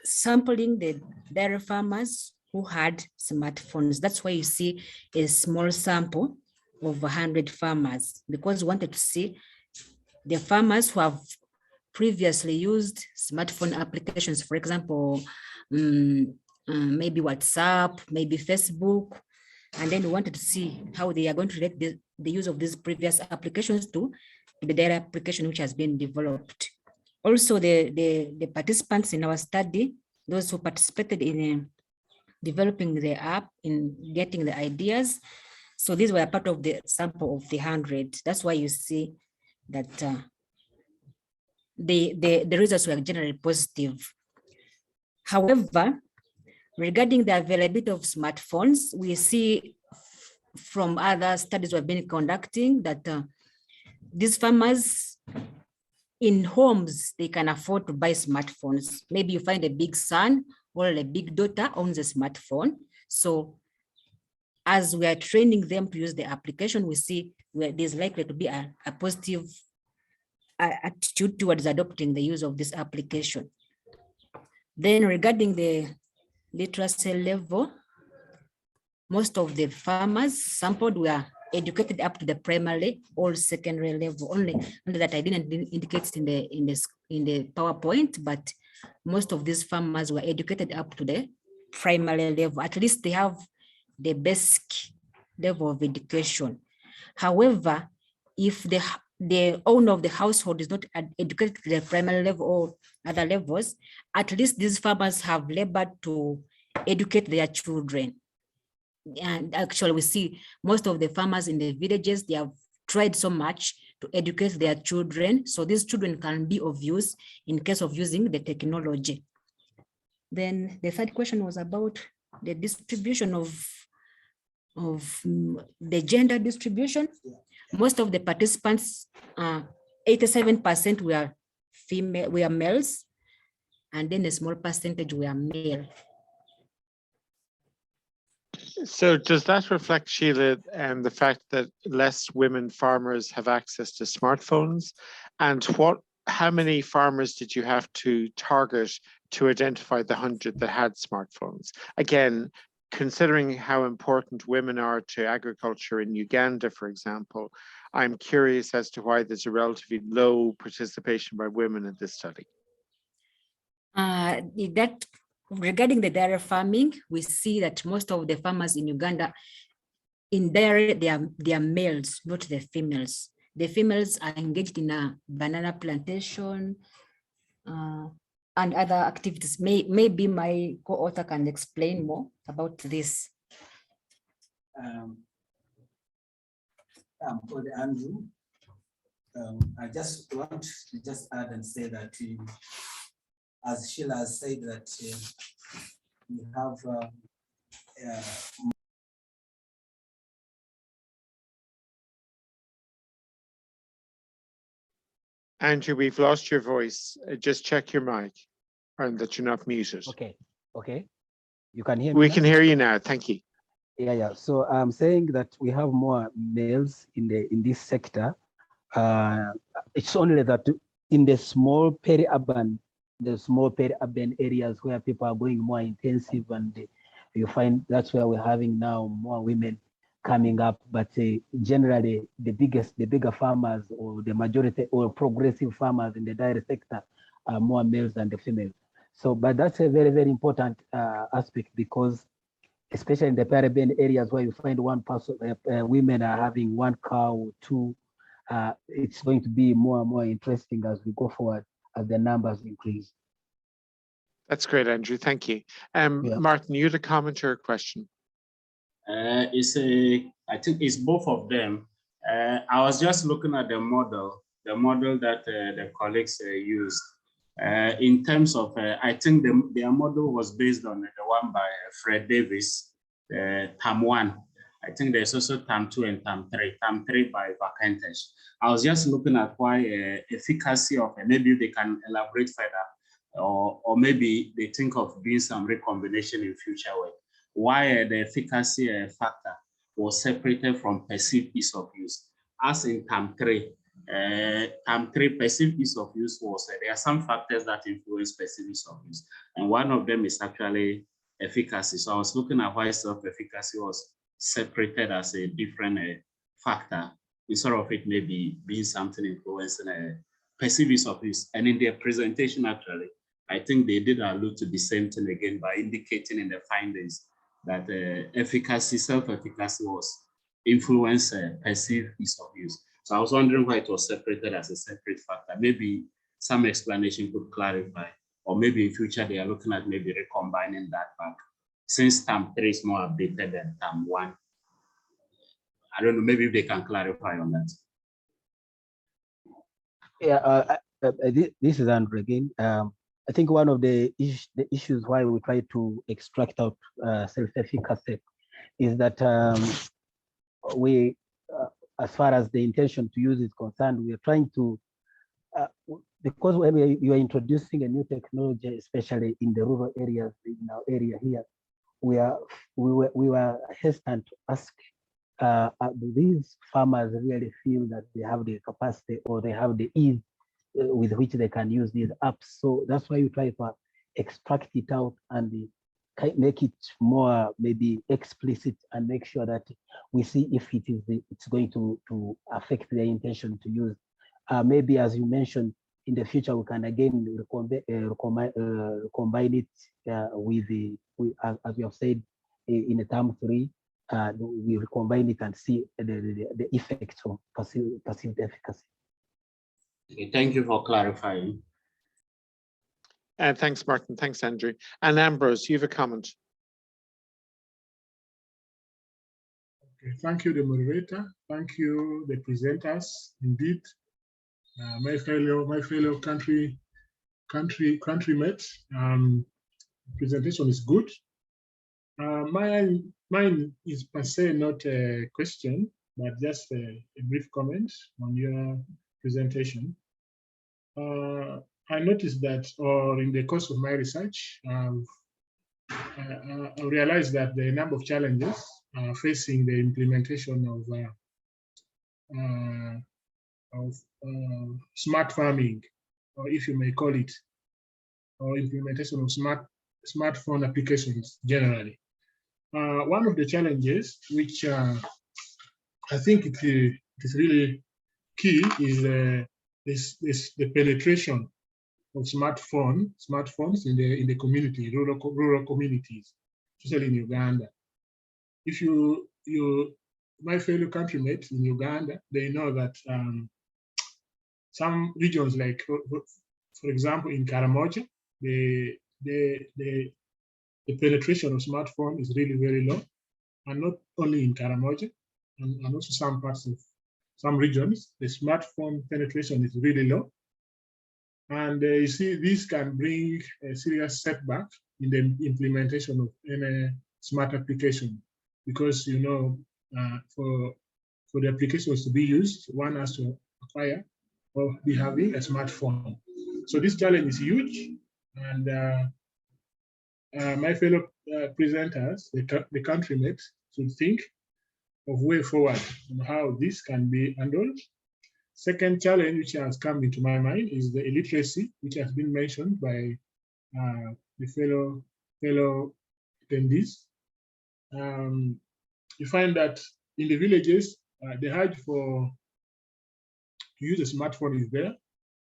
sampling the dairy farmers who had smartphones. That's why you see a small sample of 100 farmers, because we wanted to see the farmers who have previously used smartphone applications, for example, maybe WhatsApp, maybe Facebook, and then we wanted to see how they are going to relate the use of these previous applications to the data application which has been developed. Also, the participants in our study, those who participated in developing the app, in getting the ideas, so these were part of the sample of the 100. That's why you see that the results were generally positive. However, regarding the availability of smartphones, we see from other studies we've been conducting that these farmers in homes, they can afford to buy smartphones. Maybe you find a big son or a big daughter owns a smartphone. So as we are training them to use the application, we see where there's likely to be a positive attitude towards adopting the use of this application. Then regarding the literacy level, most of the farmers sampled were educated up to the primary or secondary level. Only that I didn't indicate in the PowerPoint, but most of these farmers were educated up to the primary level. At least they have the basic level of education. However, if the owner of the household is not educated to the primary level or other levels, at least these farmers have labored to educate their children. And actually we see most of the farmers in the villages, they have tried so much to educate their children. So these children can be of use in case of using the technology. Then the third question was about the distribution of the gender distribution. Most of the participants, 87% were female, were males, and then a small percentage were male. So does that reflect, Sheila, the fact that less women farmers have access to smartphones? And how many farmers did you have to target to identify the 100 that had smartphones? Again, considering how important women are to agriculture in Uganda, for example, I'm curious as to why there's a relatively low participation by women in this study. That regarding the dairy farming, we see that most of the farmers in Uganda, in dairy, they are males, not the females. The females are engaged in a banana plantation and other activities. Maybe my co-author can explain more about this. For the Andrew, I just want to just add and say that as Sheila has said that we have Andrew, we've lost your voice. Just check your mic and that you're not muted. Okay. You can hear me We now? can hear you now. Thank you. Yeah. So I'm saying that we have more males in this sector. It's only that in the small peri-urban areas where people are going more intensive, and you find that's where we're having now more women coming up. But generally, the bigger farmers, or the majority or progressive farmers in the dairy sector are more males than the females. So, but that's a very, very important aspect, because especially in the peri-urban areas where you find one person, women are having one cow or two, it's going to be more and more interesting as we go forward, as the numbers increase. That's great, Andrew. Thank you. Martin, you had a comment or a question? I think it's both of them. I was just looking at the model that the colleagues used. In terms of, I think their model was based on the one by Fred Davis, Term 1. I think there's also Term 2 and Term 3. Term 3 by Vakantej. I was just looking at why efficacy of, maybe they can elaborate further, or maybe they think of doing some recombination in future way. Why the efficacy factor was separated from perceived ease of use. As in Term 3, perceived ease of use was, there are some factors that influence perceived ease of use. And one of them is actually efficacy. So I was looking at why self-efficacy was separated as a different factor, instead of it maybe being something influencing perceived ease of use. And in their presentation, actually, I think they did allude to the same thing again by indicating in the findings that efficacy, self-efficacy was influence perceived ease of use. So I was wondering why it was separated as a separate factor. Maybe some explanation could clarify, or maybe in future they are looking at maybe recombining that back. Since Term 3 is more updated than Term 1. I don't know, maybe if they can clarify on that. Yeah, this is Andrew again. I think one of the issues why we try to extract out self-efficacy is that we, as far as the intention to use is concerned, we are trying to, because when you are introducing a new technology, especially in the rural areas, in our area here, we were hesitant to ask, do these farmers really feel that they have the capacity or they have the ease with which they can use these apps? So that's why we try to extract it out and make it more maybe explicit, and make sure that we see if it's going to affect their intention to use. Maybe, as you mentioned, in the future we can again combine it with as we have said in the Term 3. We recombine it and see the effects of perceived efficacy. Okay, thank you for clarifying. Thanks, Martin. Thanks, Andrew. And Ambrose, you have a comment. Okay, thank you, the moderator. Thank you, the presenters. Indeed, my fellow countrymates. Presentation is good. Mine is per se not a question, but just a brief comment on your presentation. I noticed that, or in the course of my research, I've I realized that there are a number of challenges facing the implementation of smart farming, or if you may call it, or implementation of smartphone applications generally. One of the challenges, which I think it is really key, is the penetration of smartphones in the community, rural communities, especially in Uganda. If my fellow countrymen in Uganda, they know that some regions, like for example in Karamoja, the penetration of smartphone is really very low, and not only in Karamoja, and also some parts of some regions, the smartphone penetration is really low. And you see, this can bring a serious setback in the implementation of any smart application, because for the applications to be used, one has to acquire or be having a smartphone. So this challenge is huge, and my fellow presenters, the countrymen, should think of way forward on how this can be handled. Second challenge which has come into my mind is the illiteracy, which has been mentioned by the fellow attendees. You find that in the villages, the urge to use a smartphone is there,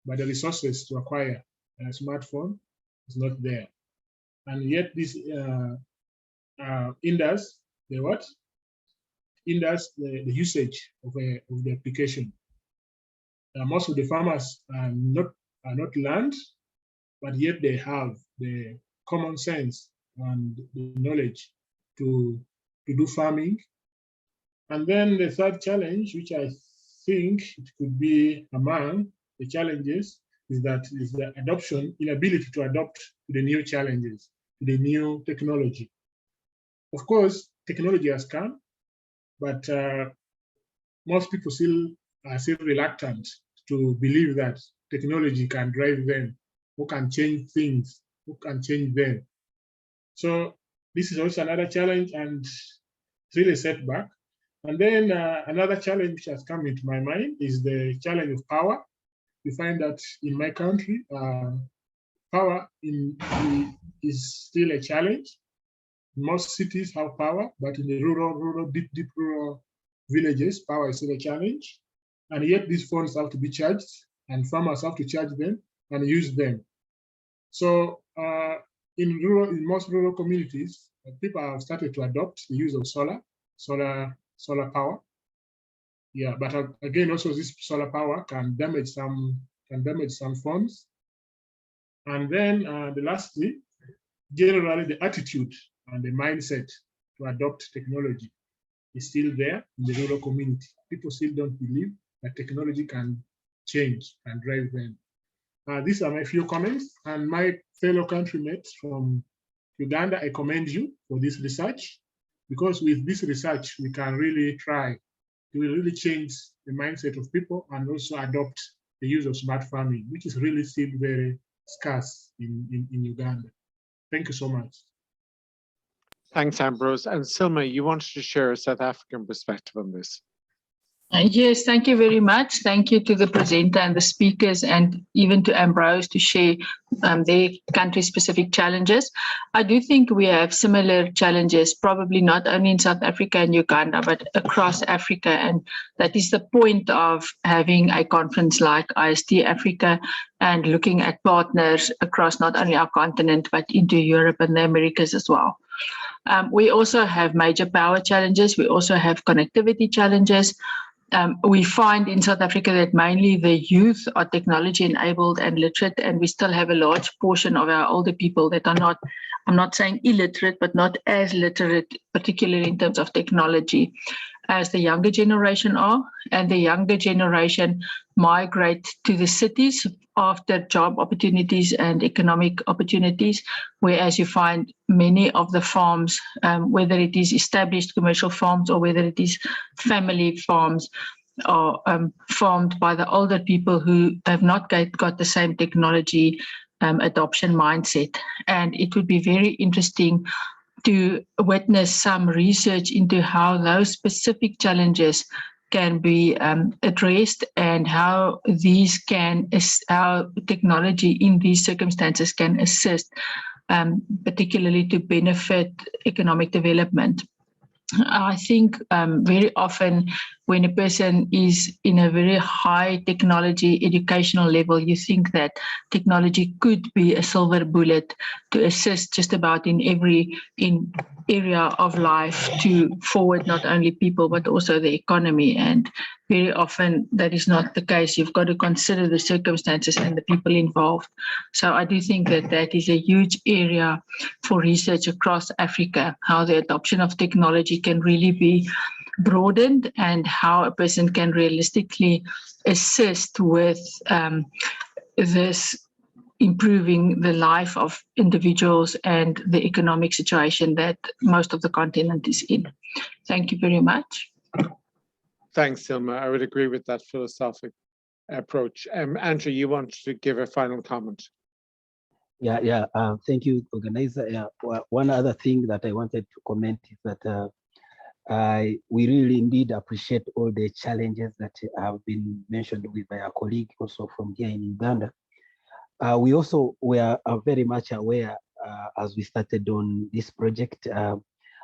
but the resources to acquire a smartphone is not there. And yet this hinders the usage of the application. Most of the farmers are not learned, but yet they have the common sense and the knowledge to do farming. And then the third challenge, which I think it could be among the challenges, is the inability to adapt to the new challenges, to the new technology. Of course, technology has come, but most people are still reluctant to believe that technology can drive them, who can change things, who can change them. So this is also another challenge, and it's really a setback. And then another challenge which has come into my mind is the challenge of power. You find that in my country, power is still a challenge. Most cities have power, but in the deep rural villages, power is still a challenge. And yet these phones have to be charged, and farmers have to charge them and use them. So in most rural communities, people have started to adopt the use of solar power. Yeah, but again, also this solar power can damage some phones. And then lastly, generally the attitude and the mindset to adopt technology is still there in the rural community. People still don't believe that technology can change and drive them. These are my few comments, and my fellow countrymen from Uganda, I commend you for this research, because with this research, we can really try to really change the mindset of people and also adopt the use of smart farming, which is really still very scarce in Uganda. Thank you so much. Thanks, Ambrose. And Silma, you wanted to share a South African perspective on this. Yes, thank you very much. Thank you to the presenter and the speakers, and even to Ambrose to share their country-specific challenges. I do think we have similar challenges, probably not only in South Africa and Uganda, but across Africa. And that is the point of having a conference like IST-Africa and looking at partners across not only our continent, but into Europe and the Americas as well. We also have major power challenges. We also have connectivity challenges. We find in South Africa that mainly the youth are technology enabled and literate, and we still have a large portion of our older people that are not, I'm not saying illiterate, but not as literate, particularly in terms of technology, as the younger generation are. And the younger generation migrate to the cities after job opportunities and economic opportunities, whereas you find many of the farms, whether it is established commercial farms or whether it is family farms, are farmed by the older people who have not got the same technology adoption mindset. And it would be very interesting to witness some research into how those specific challenges can be addressed and how how technology in these circumstances can assist, particularly to benefit economic development. I think very often when a person is in a very high technology educational level, you think that technology could be a silver bullet to assist just about in every area of life to forward not only people but also the economy. And very often that is not the case. You've got to consider the circumstances and the people involved. So I do think that that is a huge area for research across Africa, how the adoption of technology can really be broadened and how a person can realistically assist with this improving the life of individuals and the economic situation that most of the continent is in. Thank you very much. Thanks, Silma. I would agree with that philosophic approach. Andrew, you want to give a final comment? Yeah. Thank you, organizer. One other thing that I wanted to comment is that we really indeed appreciate all the challenges that have been mentioned with by our colleague also from here in Uganda. We also were very much aware as we started on this project,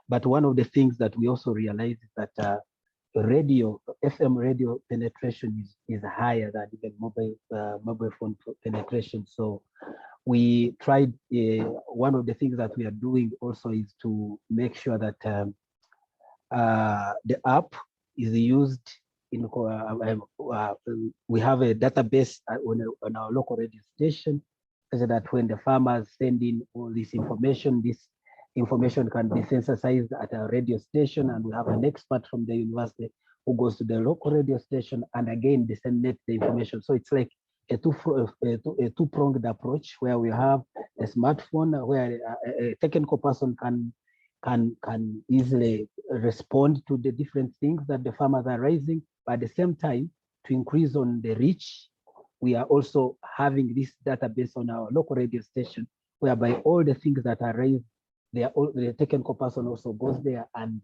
but one of the things that we also realized is that FM radio penetration is higher than even mobile phone penetration. So we tried, one of the things that we are doing also is to make sure that the app is used in, we have a database on our local radio station, so that when the farmers send in all this information can be synthesized at our radio station, and we have an expert from the university who goes to the local radio station and again disseminate the information. So it's like a two-pronged approach where we have a smartphone where a technical person can easily respond to the different things that the farmers are raising, but at the same time, to increase on the reach, we are also having this database on our local radio station, whereby all the things that are raised, the technical person also goes there and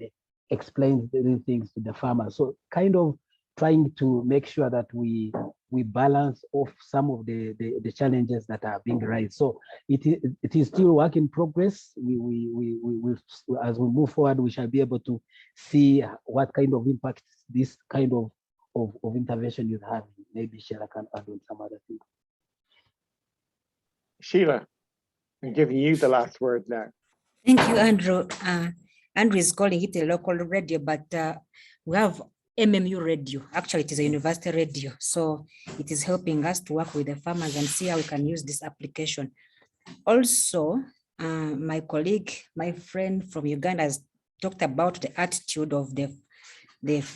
explains the things to the farmer. So kind of trying to make sure that we balance off some of the challenges that are being raised. So it is still work in progress. As we move forward, we shall be able to see what kind of impact this kind of intervention is having. Maybe Sheila can add on some other things. Sheila, I'm giving you the last word now. Thank you, Andrew. Andrew is calling it a local radio, but we have MMU radio. Actually, it is a university radio. So it is helping us to work with the farmers and see how we can use this application. Also, my colleague, my friend from Uganda has talked about the attitude of the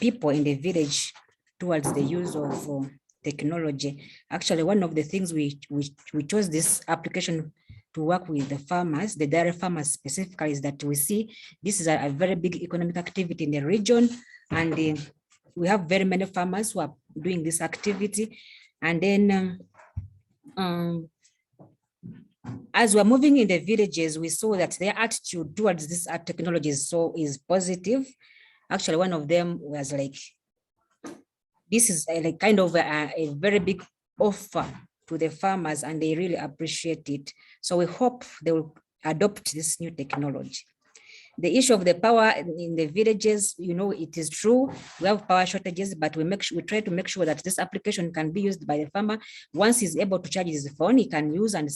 people in the village towards the use of technology. Actually, one of the things we chose this application to work with the farmers, the dairy farmers specifically, is that we see this is a very big economic activity in the region, and we have very many farmers who are doing this activity. And then as we're moving in the villages, we saw that their attitude towards this technology is positive. Actually, one of them was like, this is like kind of a very big offer to the farmers, and they really appreciate it. So we hope they will adopt this new technology. The issue of the power in the villages, it is true, we have power shortages, but we try to make sure that this application can be used by the farmer. Once he's able to charge his phone, he can use and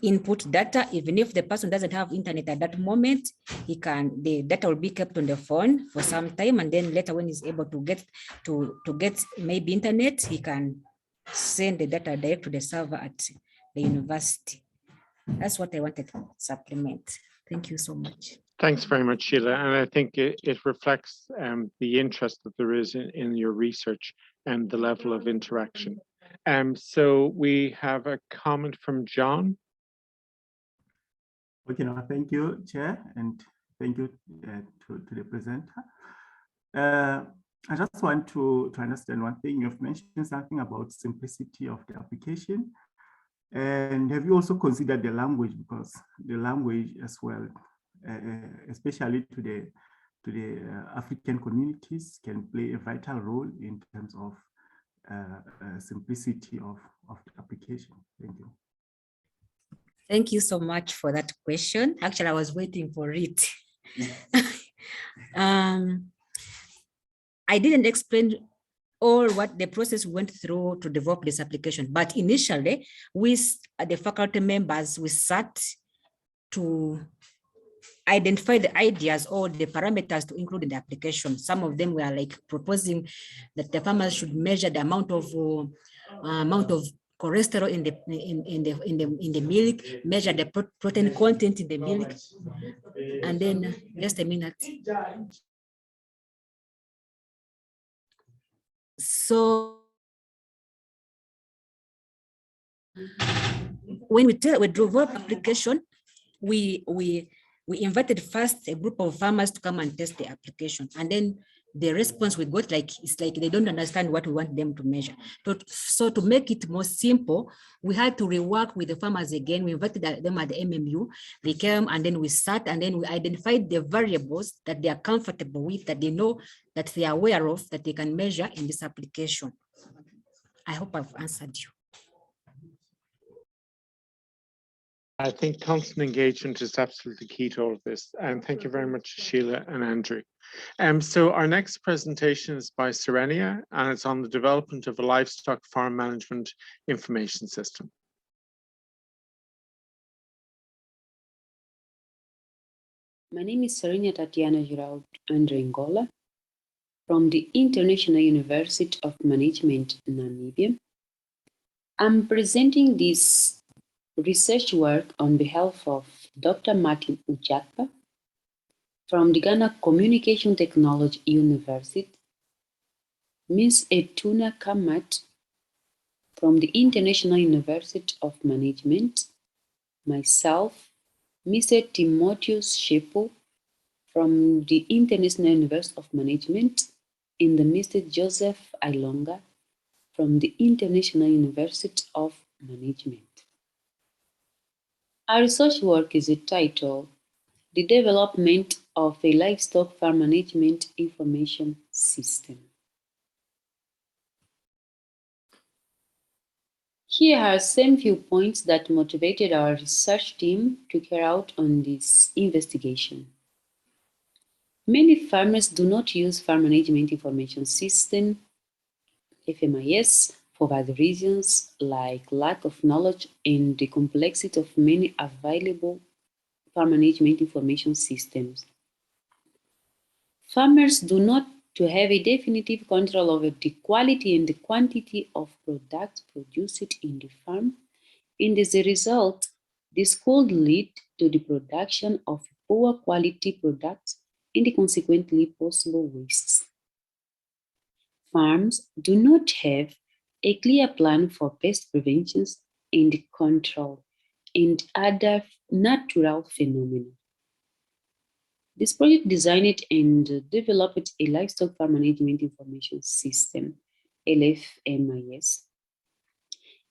input data. Even if the person doesn't have internet at that moment, the data will be kept on the phone for some time, and then later when he's able to get maybe internet, he can send the data direct to the server at the university. That's what I wanted to supplement. Thank you so much. Thanks very much, Sheila. And I think it reflects the interest that there is in your research and the level of interaction. So we have a comment from John. Okay, no, thank you, Chair, and thank you to the presenter. I just want to understand one thing. You've mentioned something about simplicity of the application. And have you also considered the language, because the language as well, especially to the African communities, can play a vital role in terms of simplicity of the application? Thank you. Thank you so much for that question. Actually, I was waiting for it. I didn't explain all what the process went through to develop this application, but initially, we, the faculty members, we sat to identify the ideas or the parameters to include in the application. Some of them were like proposing that the farmers should measure the amount of cholesterol in the milk, measure the protein content in the milk, and then just a minute. So when we develop application, we invited first a group of farmers to come and test the application, and then the response we got, like, it's like they don't understand what we want them to measure. So to make it more simple, we had to rework with the farmers again. We invited them at the MMU. They came, and then we sat, and then we identified the variables that they are comfortable with, that they know, that they are aware of, that they can measure in this application. I hope I've answered you. I think constant engagement is absolutely key to all of this. And thank you very much, Sheila and Andrew. So our next presentation is by Serenia, and it's on the development of a livestock farm management information system. My name is Serenia Tatiana Girald Andre Ngola from the International University of Management, Namibia. I'm presenting this research work on behalf of Dr. Martin Ujakpa from the Ghana Communication Technology University, Ms. Etuna Kamat from the International University of Management, myself, Mr. Timotheus Shepo from the International University of Management, and Mr. Joseph Ailonga from the International University of Management. Our research work is entitled The Development of a Livestock Farm Management Information System. Here are some few points that motivated our research team to carry out on this investigation. Many farmers do not use Farm Management Information System, LFMIS, for various reasons like lack of knowledge and the complexity of many available farm management information systems. Farmers do not have a definitive control over the quality and the quantity of products produced in the farm, and as a result, this could lead to the production of poor quality products and consequently possible wastes. Farms do not have a clear plan for pest prevention and control and other natural phenomena. This project designed and developed a livestock farm management information system, LFMIS,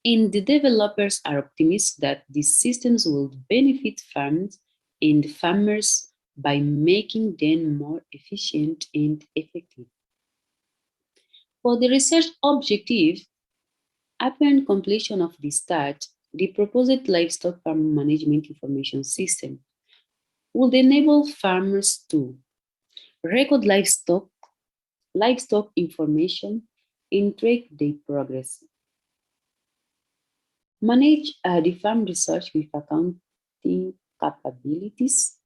and the developers are optimistic that these systems will benefit farms and farmers by making them more efficient and effective. For the research objective, upon completion of the start, the proposed livestock farm management information system would enable farmers to record livestock information and track their progress, manage the farm research with accounting capabilities,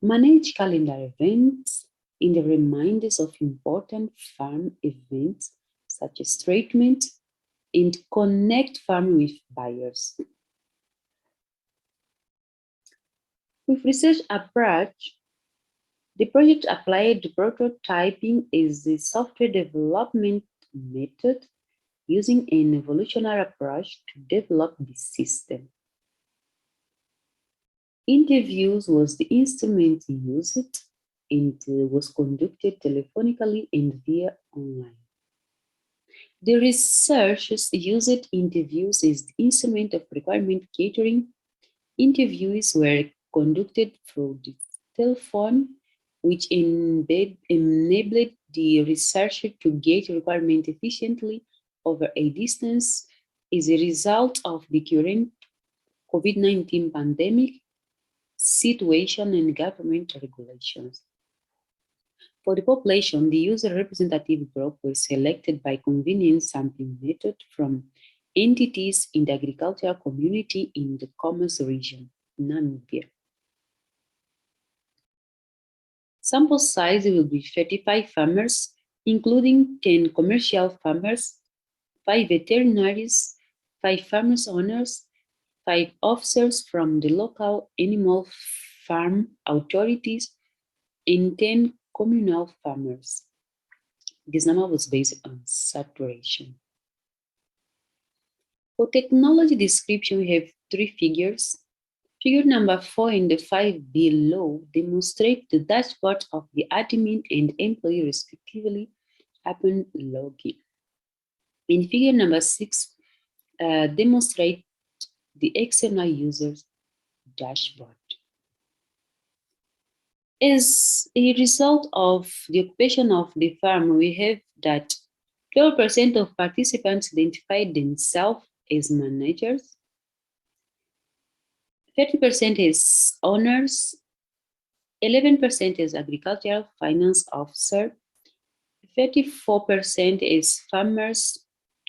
manage calendar events and the reminders of important farm events such as treatment, and connect farm with buyers. With research approach, the project applied prototyping as the software development method using an evolutionary approach to develop the system. Interviews was the instrument used and was conducted telephonically and via online. The researchers used interviews as the instrument of requirement gathering. Interviews were conducted through the telephone, which enabled the researcher to gauge requirement efficiently over a distance. As a result of the current COVID-19 pandemic situation and government regulations. For the population, the user representative group was selected by convenient sampling method from entities in the agricultural community in the Commerce region, Namibia. Sample size will be 35 farmers, including 10 commercial farmers, 5 veterinaries, 5 farmers owners, 5 officers from the local animal farm authorities, and 10 communal farmers. This number was based on saturation. For technology description, we have 3 figures. Figure number 4 and the 5 below demonstrate the dashboard of the admin and employee respectively upon login. In figure number 6, demonstrate the external user's dashboard. As a result of the occupation of the farm, we have that 12% of participants identified themselves as managers, 30% as owners, 11% as agricultural finance officer, 34% as farmers,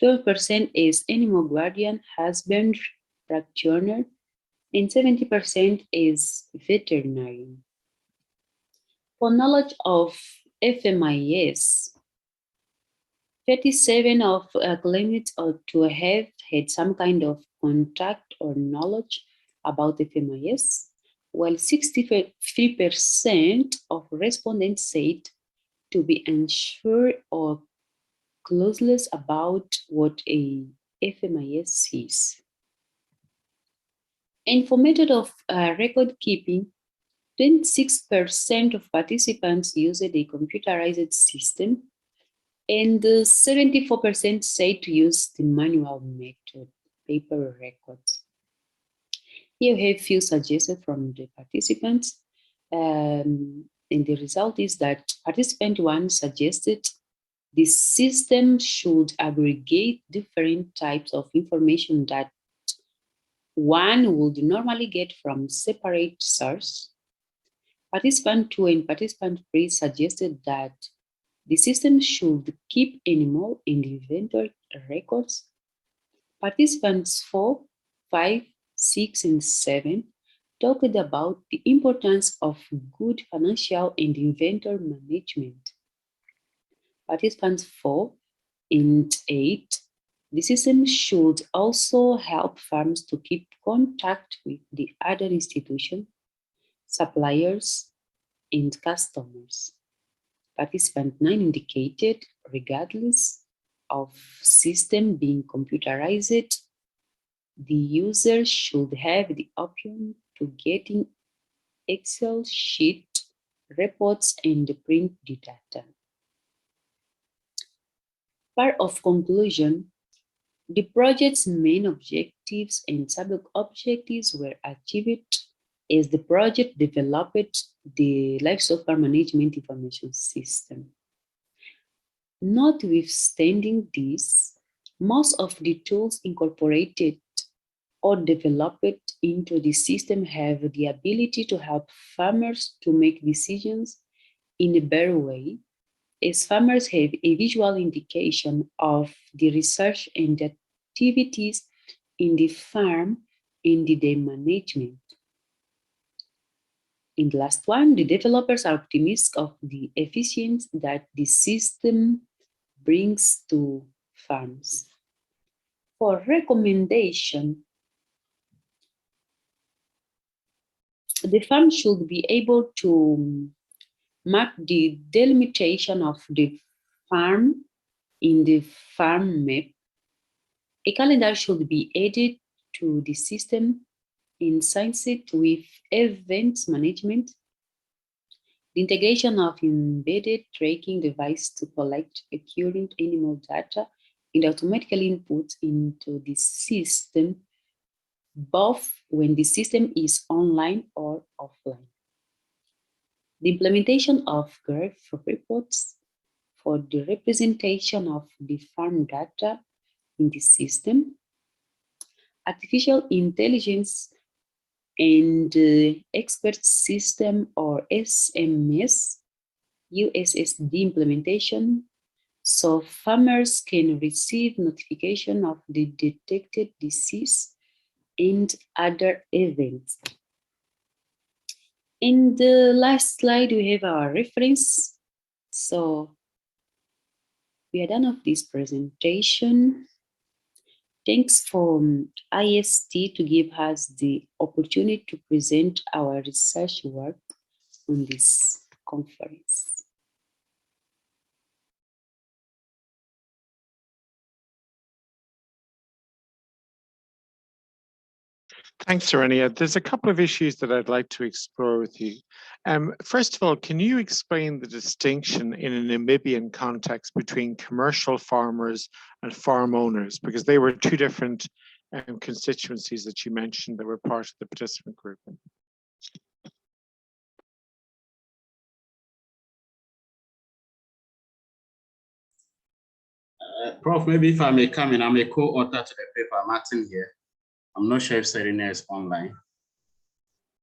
12% as animal guardian, husband, practitioner, and 70% as veterinarian. For knowledge of FMIS, 37 of claimed to have had some kind of contact or knowledge about FMIS, while 63% of respondents said to be unsure or clueless about what a FMIS is. And for method of record keeping, 26% of participants used a computerized system, and 74% say to use the manual method, paper records. Here we have few suggestions from the participants, and the result is that participant 1 suggested the system should aggregate different types of information that one would normally get from separate source. Participant 2 and participant 3 suggested that the system should keep animal and inventory records. Participants 4, 5, 6, and 7 talked about the importance of good financial and inventory management. Participants 4 and 8, the system should also help farms to keep contact with the other institutions, suppliers, and customers. Participant 9 indicated, regardless of system being computerized, the user should have the option to getting Excel sheet reports and print the data. Part of conclusion, the project's main objectives and sub-objectives were achieved as the project developed the livestock farm management information system. Notwithstanding this, most of the tools incorporated or developed into the system have the ability to help farmers to make decisions in a better way, as farmers have a visual indication of the research and activities in the farm and the management. In the last one, the developers are optimistic of the efficiency that the system brings to farms. For recommendation, the farm should be able to mark the delimitation of the farm in the farm map. A calendar should be added to the system in sync with events management. The integration of embedded tracking device to collect accurate animal data and automatically input into the system, both when the system is online or offline. The implementation of graph reports for the representation of the farm data in the system, artificial intelligence and expert system or SMS, USSD implementation, so farmers can receive notification of the detected disease and other events. In the last slide, we have our reference. So we are done with this presentation. Thanks for IST to give us the opportunity to present our research work on this conference. Thanks, Serenia. There's a couple of issues that I'd like to explore with you. First of all, can you explain the distinction in a Namibian context between commercial farmers and farm owners? Because they were two different constituencies that you mentioned that were part of the participant group. Prof, maybe if I may come in, I'm a co-author to the paper, Martin here. I'm not sure if Serenia is online.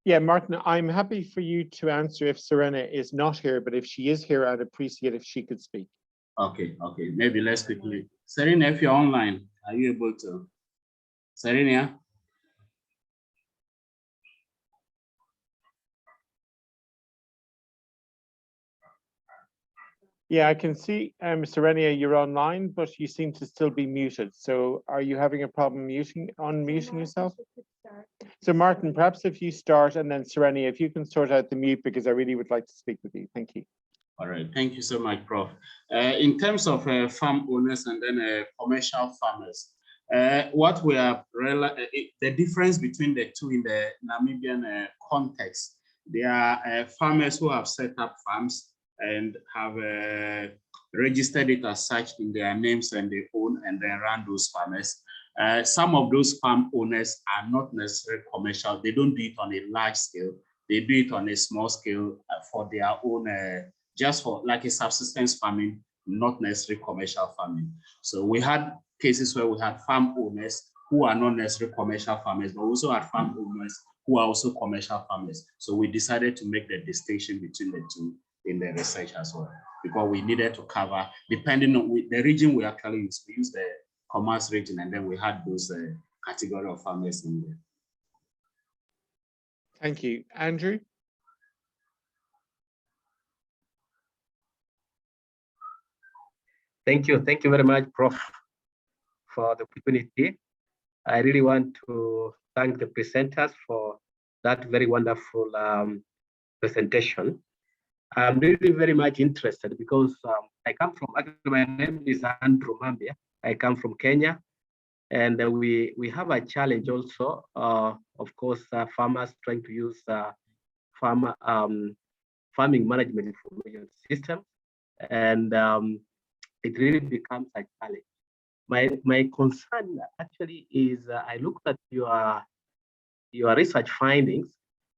Yeah, Martin, I'm happy for you to answer if Serenia is not here, but if she is here, I'd appreciate if she could speak. Okay, maybe let's quickly. Serenia, if you're online, are you able to? Serenia? Yeah, I can see, Serenia, you're online, but you seem to still be muted. So are you having a problem unmuting yourself? So Martin, perhaps if you start, and then Serenia, if you can sort out the mute, because I really would like to speak with you. Thank you. All right, thank you so much, Prof. In terms of farm owners and then commercial farmers, what we are, the difference between the two in the Namibian context, there are farmers who have set up farms and have registered it as such in their names and they own and then run those farmers. Some of those farm owners are not necessarily commercial. They don't do it on a large scale. They do it on a small scale for their own, just for like a subsistence farming, not necessarily commercial farming. So we had cases where we had farm owners who are not necessarily commercial farmers, but also had farm owners who are also commercial farmers. So we decided to make the distinction between the two in the research as well, because we needed to cover, depending on the region we actually use, we use the commerce region, and then we had those category of farmers in there. Thank you. Andrew? Thank you very much, Prof, for the opportunity. I really want to thank the presenters for that very wonderful presentation. I'm really very much interested because I come from, my name is Andrew Mambia. I come from Kenya, and we have a challenge also, of course, farmers trying to use farming management information system, and it really becomes a challenge. My concern actually is I looked at your research findings,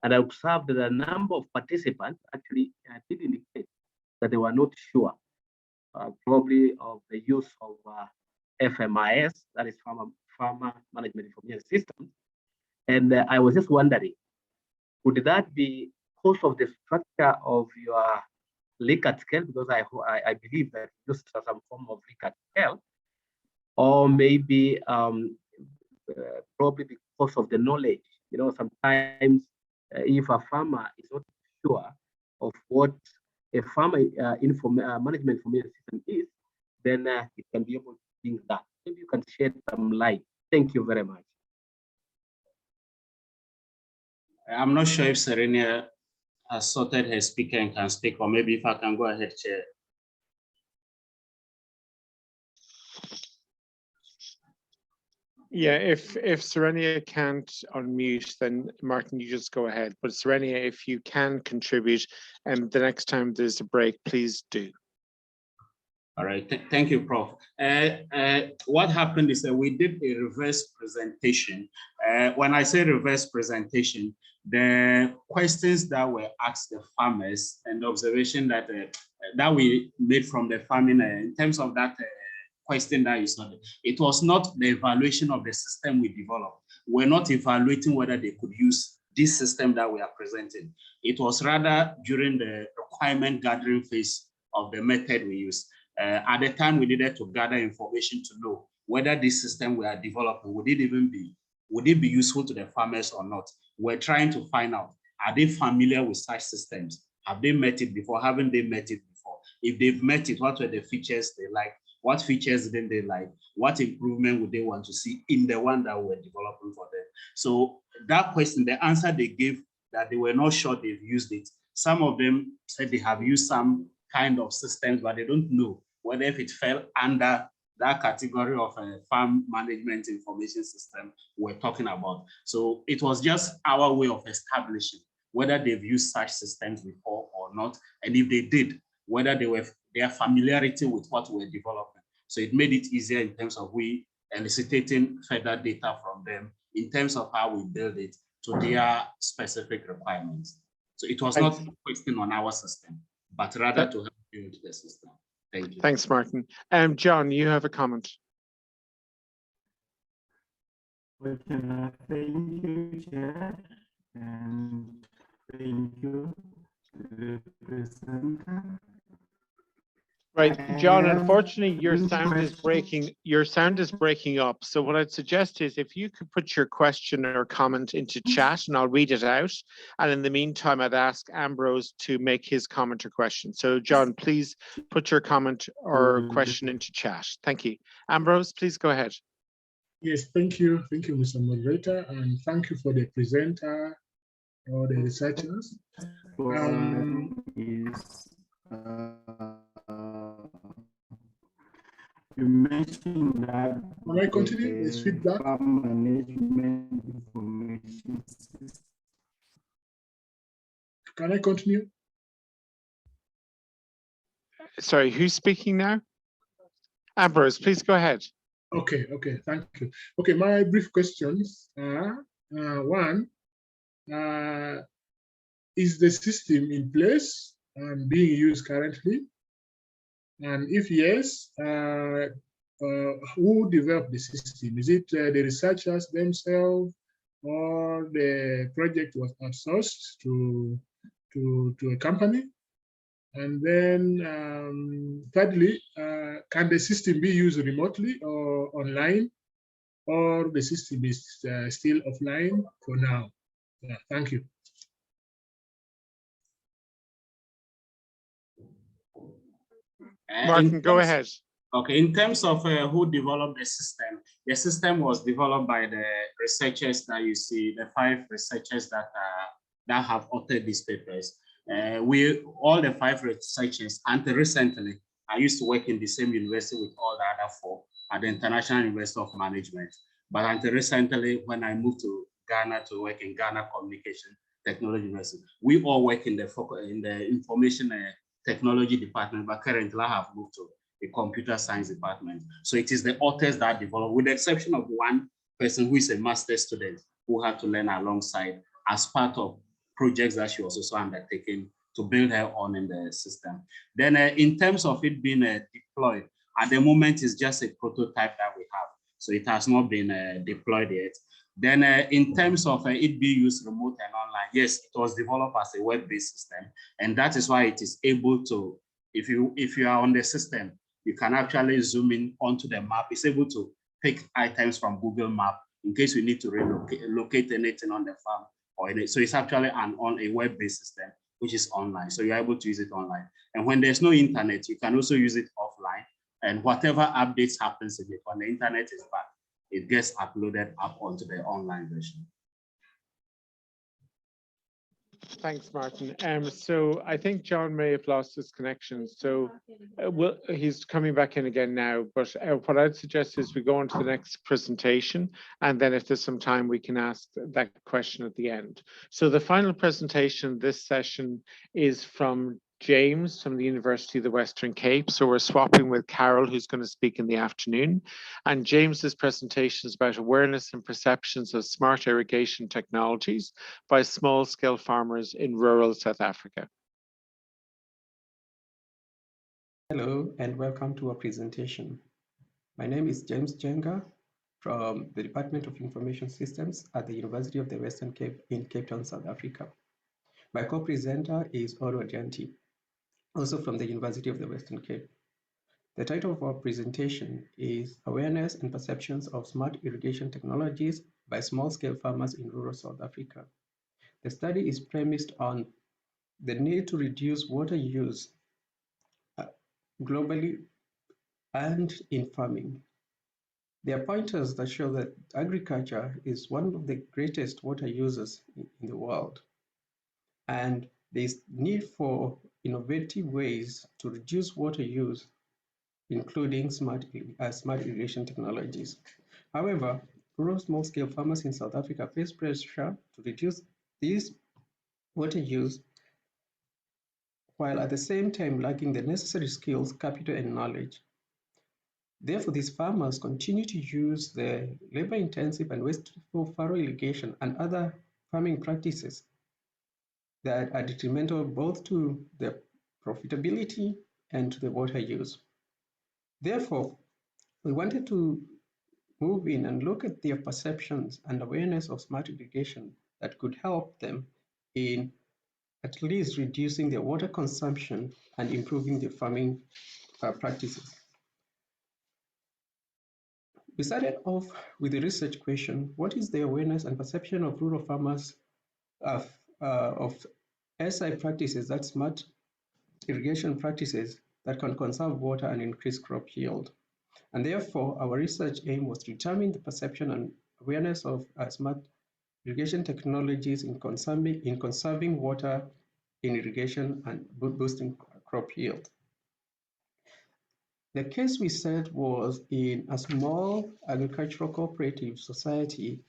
and I observed that a number of participants actually did indicate that they were not sure, probably of the use of FMIS, that is Farmer Management Information System. And I was just wondering, would that be because of the structure of your Likert scale? Because I believe that you use some form of Likert scale, or maybe probably because of the knowledge. You know, sometimes if a farmer is not sure of what a farmer management information system is, then it can be able to think that. Maybe you can shed some light. Thank you very much. I'm not sure if Serenia has sorted her speaker and can speak, or maybe if I can go ahead, Chair. Yeah, if Serenia can't unmute, then Martin, you just go ahead. But Serenia, if you can contribute, and the next time there's a break, please do. All right, thank you, Prof. What happened is that we did a reverse presentation. When I say reverse presentation, the questions that were asked the farmers and the observation that that we made from the farming in terms of that question that you saw, it was not the evaluation of the system we developed. We're not evaluating whether they could use this system that we are presenting. It was rather during the requirement gathering phase of the method we use. At the time, we needed to gather information to know whether this system we are developing, would it be useful to the farmers or not? We're trying to find out, are they familiar with such systems? Have they met it before? Haven't they met it before? If they've met it, what were the features they like? What features didn't they like? What improvement would they want to see in the one that we're developing for them? So that question, the answer they gave, that they were not sure they've used it. Some of them said they have used some kind of systems, but they don't know whether if it fell under that category of a farm management information system we're talking about. So it was just our way of establishing whether they've used such systems before or not, and if they did, whether their familiarity with what we're developing. So it made it easier in terms of we eliciting further data from them in terms of how we build it to their specific requirements. So it was not a question on our system, but rather to help build the system. Thank you. Thanks, Martin. John, you have a comment. Okay, thank you, Chair, and thank you to the presenter. Right, John, unfortunately, your sound is breaking up. So what I'd suggest is if you could put your question or comment into chat and I'll read it out. And in the meantime, I'd ask Ambrose to make his comment or question. So John, please put your comment or question into chat. Thank you. Ambrose, please go ahead. Yes, thank you. Thank you, Mr. Moderator, and thank you for the presenter or the researchers. You mentioned that. Can I continue? There's feedback. Farm management information system. Can I continue? Sorry, who's speaking now? Ambrose, please go ahead. Okay, thank you. Okay, my brief questions are, one, is the system in place and being used currently? And if yes, who developed the system? Is it the researchers themselves, or the project was outsourced to a company? And then thirdly, can the system be used remotely or online, or the system is still offline for now? Yeah, thank you. Martin, go ahead. Okay, in terms of who developed the system was developed by the researchers that you see, the 5 researchers that have authored these papers. All the 5 researchers, until recently, I used to work in the same university with all the other 4 at the International University of Management. But until recently, when I moved to Ghana to work in Ghana Communication Technology University, we all work in the information technology department, but currently I have moved to the computer science department. So it is the authors that develop, with the exception of one person who is a master's student who had to learn alongside as part of projects that she was also undertaking to build her own in the system. Then in terms of it being deployed, at the moment it's just a prototype that we have. So it has not been deployed yet. Then in terms of it being used remote and online, yes, it was developed as a web-based system. And that is why it is able to, if you are on the system, you can actually zoom in onto the map. It's able to pick items from Google Map in case you need to locate anything on the farm or anything. So it's actually on a web-based system, which is online. So you're able to use it online. And when there's no internet, you can also use it offline. And whatever updates happens in it, when the internet is back, it gets uploaded up onto the online version. Thanks, Martin. So I think John may have lost his connection. So he's coming back in again now. But what I'd suggest is we go on to the next presentation. And then if there's some time, we can ask that question at the end. So the final presentation this session is from James from the University of the Western Cape. So we're swapping with Carol, who's going to speak in the afternoon. And James's presentation is about awareness and perceptions of smart irrigation technologies by small-scale farmers in rural South Africa. Hello and welcome to our presentation. My name is James Jenga from the Department of Information Systems at the University of the Western Cape in Cape Town, South Africa. My co-presenter is Oro Adianti, also from the University of the Western Cape. The title of our presentation is Awareness and Perceptions of Smart Irrigation Technologies by Small-Scale Farmers in Rural South Africa. The study is premised on the need to reduce water use globally and in farming. There are pointers that show that agriculture is one of the greatest water users in the world. And there's need for innovative ways to reduce water use, including smart irrigation technologies. However, rural small-scale farmers in South Africa face pressure to reduce this water use while at the same time lacking the necessary skills, capital, and knowledge. Therefore, these farmers continue to use the labor-intensive and wasteful furrow irrigation and other farming practices that are detrimental both to the profitability and to the water use. Therefore, we wanted to move in and look at their perceptions and awareness of smart irrigation that could help them in at least reducing their water consumption and improving their farming practices. We started off with the research question: what is the awareness and perception of rural farmers of SI practices, that's smart irrigation practices that can conserve water and increase crop yield? And therefore, our research aim was to determine the perception and awareness of smart irrigation technologies in conserving water in irrigation and boosting crop yield. The case we set was in a small agricultural cooperative society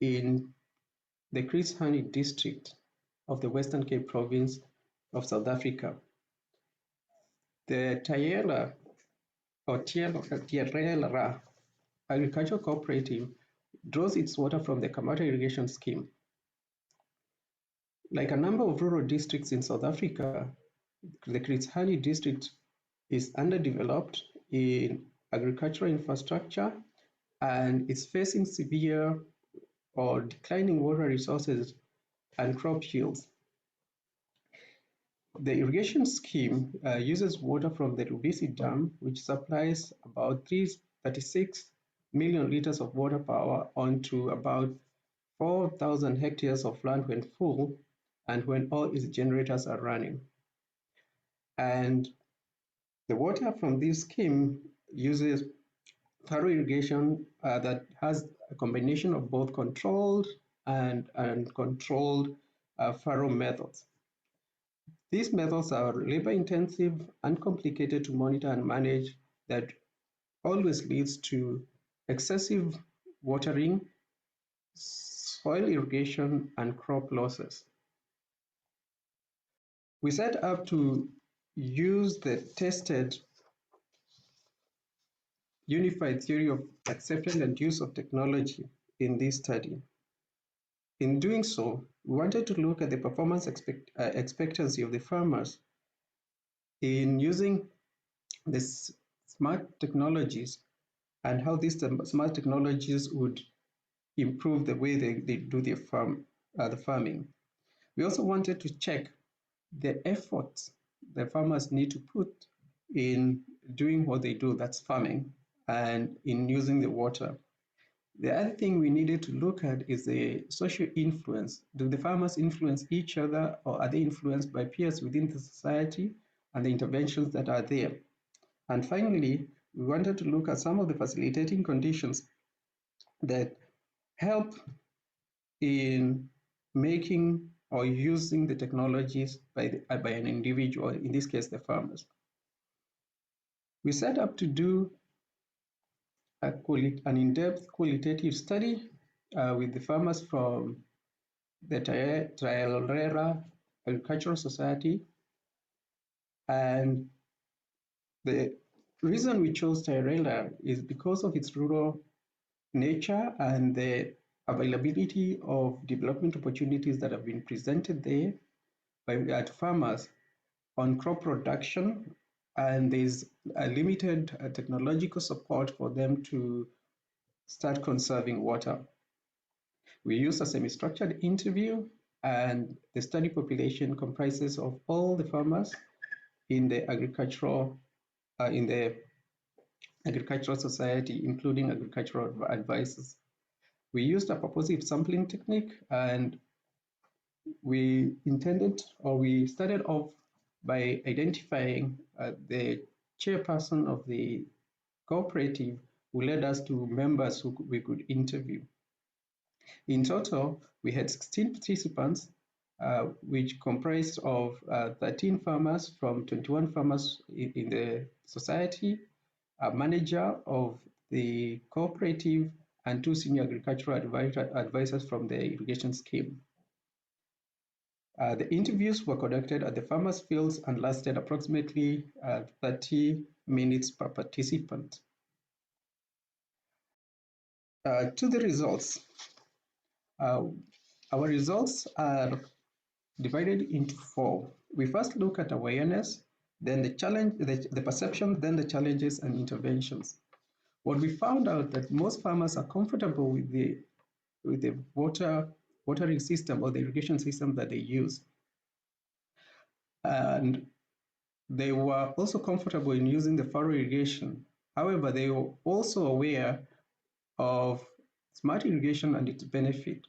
in the Chris Hani district of the Western Cape province of South Africa. The Tierra agricultural cooperative draws its water from the Kamata irrigation scheme. Like a number of rural districts in South Africa, the Chris Hani district is underdeveloped in agricultural infrastructure and is facing severe or declining water resources and crop yields. The irrigation scheme uses water from the Lubisi Dam, which supplies about 36 million liters of water power onto about 4,000 hectares of land when full and when all its generators are running. And the water from this scheme uses furrow irrigation that has a combination of both controlled and uncontrolled furrow methods. These methods are labor-intensive and complicated to monitor and manage, that always leads to excessive watering, soil irrigation, and crop losses. We set up to use the tested unified theory of acceptance and use of technology in this study. In doing so, we wanted to look at the performance expectancy of the farmers in using the smart technologies and how these smart technologies would improve the way they do their the farming. We also wanted to check the efforts the farmers need to put in doing what they do, that's farming, and in using the water. The other thing we needed to look at is the social influence. Do the farmers influence each other, or are they influenced by peers within the society and the interventions that are there? And finally, we wanted to look at some of the facilitating conditions that help in making or using the technologies by an individual, in this case, the farmers. We set up to do an in-depth qualitative study with the farmers from the Tierra Agricultural Society And the reason we chose Tyrella is because of its rural nature and the availability of development opportunities that have been presented there at farmers on crop production, and there's a limited technological support for them to start conserving water. We use a semi-structured interview, and the study population comprises of all the farmers in the agricultural society, including agricultural advisors. We used a purposive sampling technique, and we started off by identifying the chairperson of the cooperative, who led us to members who we could interview. In total, we had 16 participants, which comprised of 13 farmers from 21 farmers in the society, a manager of the cooperative, and 2 senior agricultural advisors from the irrigation scheme. The interviews were conducted at the farmers' fields and lasted approximately 30 minutes per participant. To the results. Our results are divided into 4. We first look at awareness, then the challenge, the perception, then the challenges and interventions. What we found out that most farmers are comfortable with the watering system or the irrigation system that they use. And they were also comfortable in using the furrow irrigation. However, they were also aware of smart irrigation and its benefit.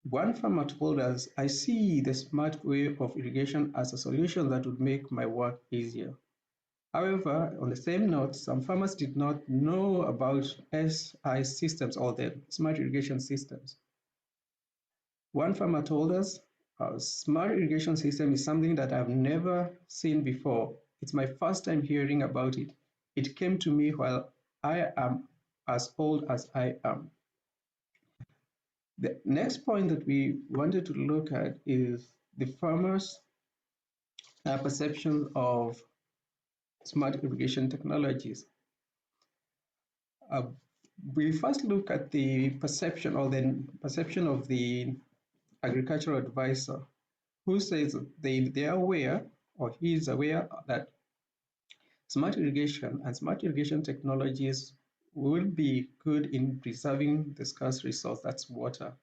One farmer told us, "I see the smart way of irrigation as a solution that would make my work easier." However, on the same note, some farmers did not know about SI systems or the smart irrigation systems. One farmer told us, "A smart irrigation system is something that I've never seen before. It's my first time hearing about it. It came to me while I am as old as I am." The next point that we wanted to look at is the farmers' perception of smart irrigation technologies. We first look at the perception or the perception of the agricultural advisor, who says they are aware, or he is aware, that smart irrigation and smart irrigation technologies will be good in preserving the scarce resource, that's water.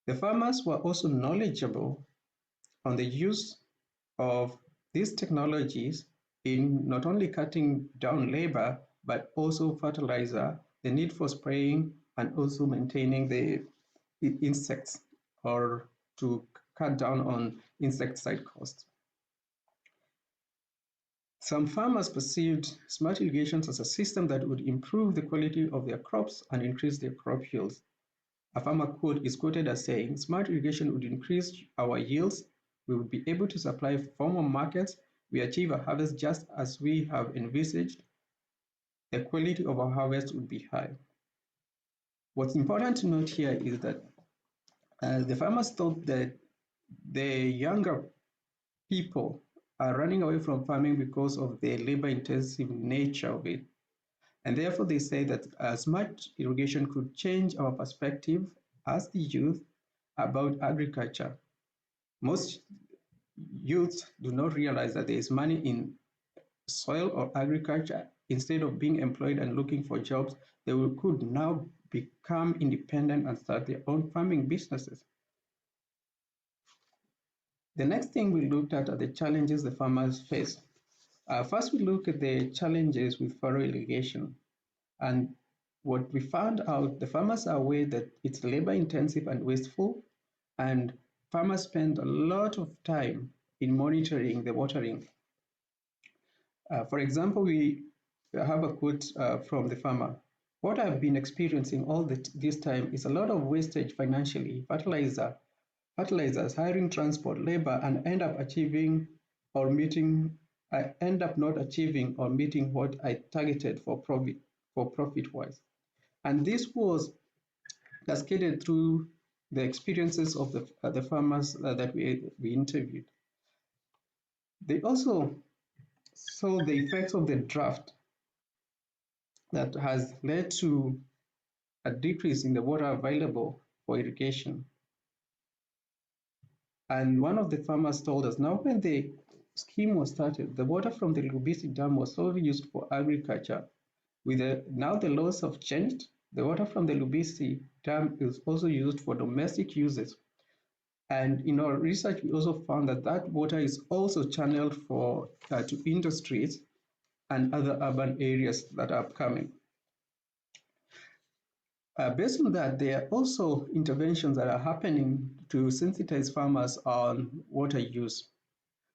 The farmers were also knowledgeable on the use of these technologies in not only cutting down labor, but also fertilizer, the need for spraying, and also maintaining the insects, or to cut down on insecticide costs. Some farmers perceived smart irrigations as a system that would improve the quality of their crops and increase their crop yields. A farmer is quoted as saying, "Smart irrigation would increase our yields. We would be able to supply formal markets. We achieve a harvest just as we have envisaged. The quality of our harvest would be high." What's important to note here is that the farmers thought that the younger people are running away from farming because of the labor-intensive nature of it. And therefore, they say that smart irrigation could change our perspective as the youth about agriculture. Most youths do not realize that there is money in soil or agriculture. Instead of being employed and looking for jobs, they could now become independent and start their own farming businesses. The next thing we looked at are the challenges the farmers face. First, we look at the challenges with furrow irrigation. And what we found out, the farmers are aware that it's labor intensive and wasteful, and farmers spend a lot of time in monitoring the watering. For example, we have a quote from the farmer. "What I've been experiencing all this time is a lot of wastage financially, fertilizers, hiring transport, labor, and end up not achieving or meeting what I targeted for profit-wise." And this was cascaded through the experiences of the farmers that we interviewed. They also saw the effects of the drought that has led to a decrease in the water available for irrigation. And one of the farmers told us, now when the scheme was started, the water from the Lubisi Dam was solely used for agriculture. Now the laws have changed. The water from the Lubisi Dam is also used for domestic uses. And in our research, we also found that that water is also channeled to industries and other urban areas that are upcoming. Based on that, there are also interventions that are happening to sensitize farmers on water use.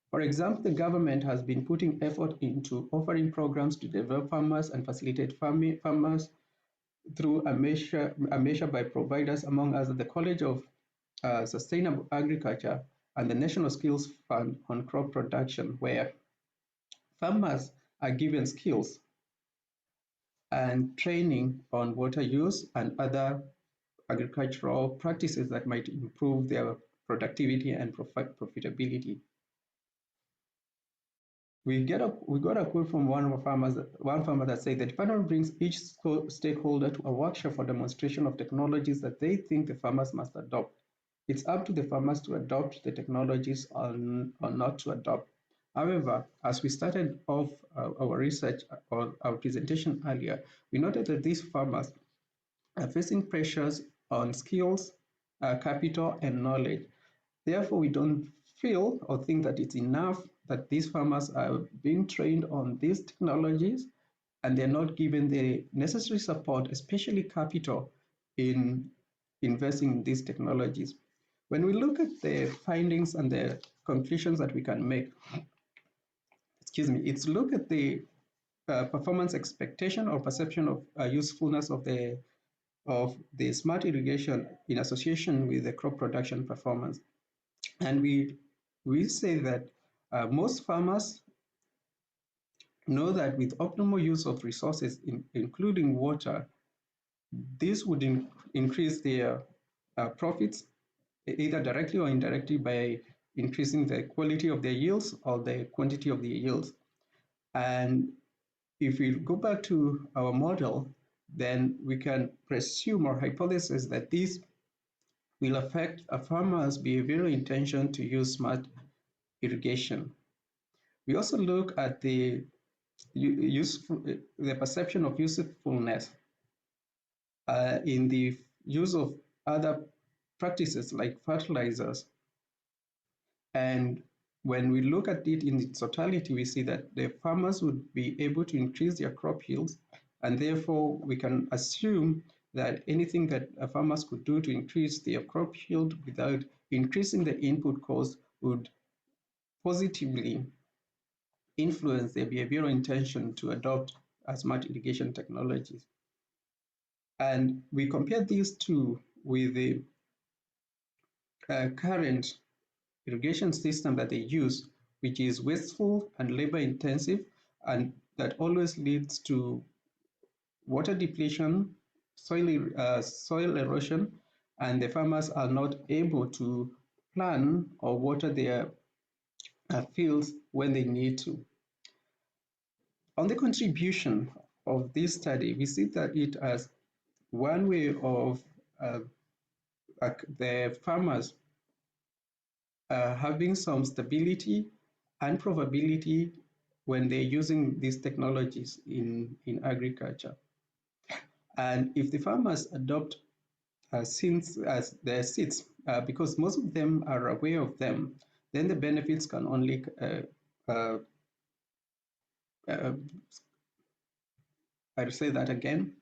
For example, the government has been putting effort into offering programs to develop farmers and facilitate farmers through a measure by providers, among others, the College of Sustainable Agriculture and the National Skills Fund on crop production, where farmers are given skills and training on water use and other agricultural practices that might improve their productivity and profitability. We got a quote from one farmer that said, the department brings each stakeholder to a workshop for demonstration of technologies that they think the farmers must adopt. It's up to the farmers to adopt the technologies or not to adopt. However, as we started off our research or our presentation earlier, we noted that these farmers are facing pressures on skills, capital, and knowledge. Therefore, we don't feel or think that it's enough that these farmers are being trained on these technologies and they're not given the necessary support, especially capital, in investing in these technologies. When we look at the findings and the conclusions that we can make, it's look at the performance expectation or perception of usefulness of the smart irrigation in association with the crop production performance. And we say that most farmers know that with optimal use of resources, including water, this would increase their profits, either directly or indirectly, by increasing the quality of their yields or the quantity of the yields. And if we go back to our model, then we can presume or hypothesize that this will affect a farmer's behavioral intention to use smart irrigation. We also look at the perception of usefulness in the use of other practices like fertilizers. And when we look at it in its totality, we see that the farmers would be able to increase their crop yields, and therefore we can assume that anything that farmers could do to increase their crop yield without increasing the input cost would positively influence their behavioral intention to adopt smart irrigation technologies. And we compare these two with the current irrigation system that they use, which is wasteful and labor intensive, and that always leads to water depletion, soil erosion, and the farmers are not able to plan or water their fields when they need to. On the contribution of this study, we see that it as one way of the farmers having some stability and probability when they're using these technologies in agriculture. And if the farmers adopt seeds as their seeds, because most of them are aware of them, then the benefits can only I'll say that again.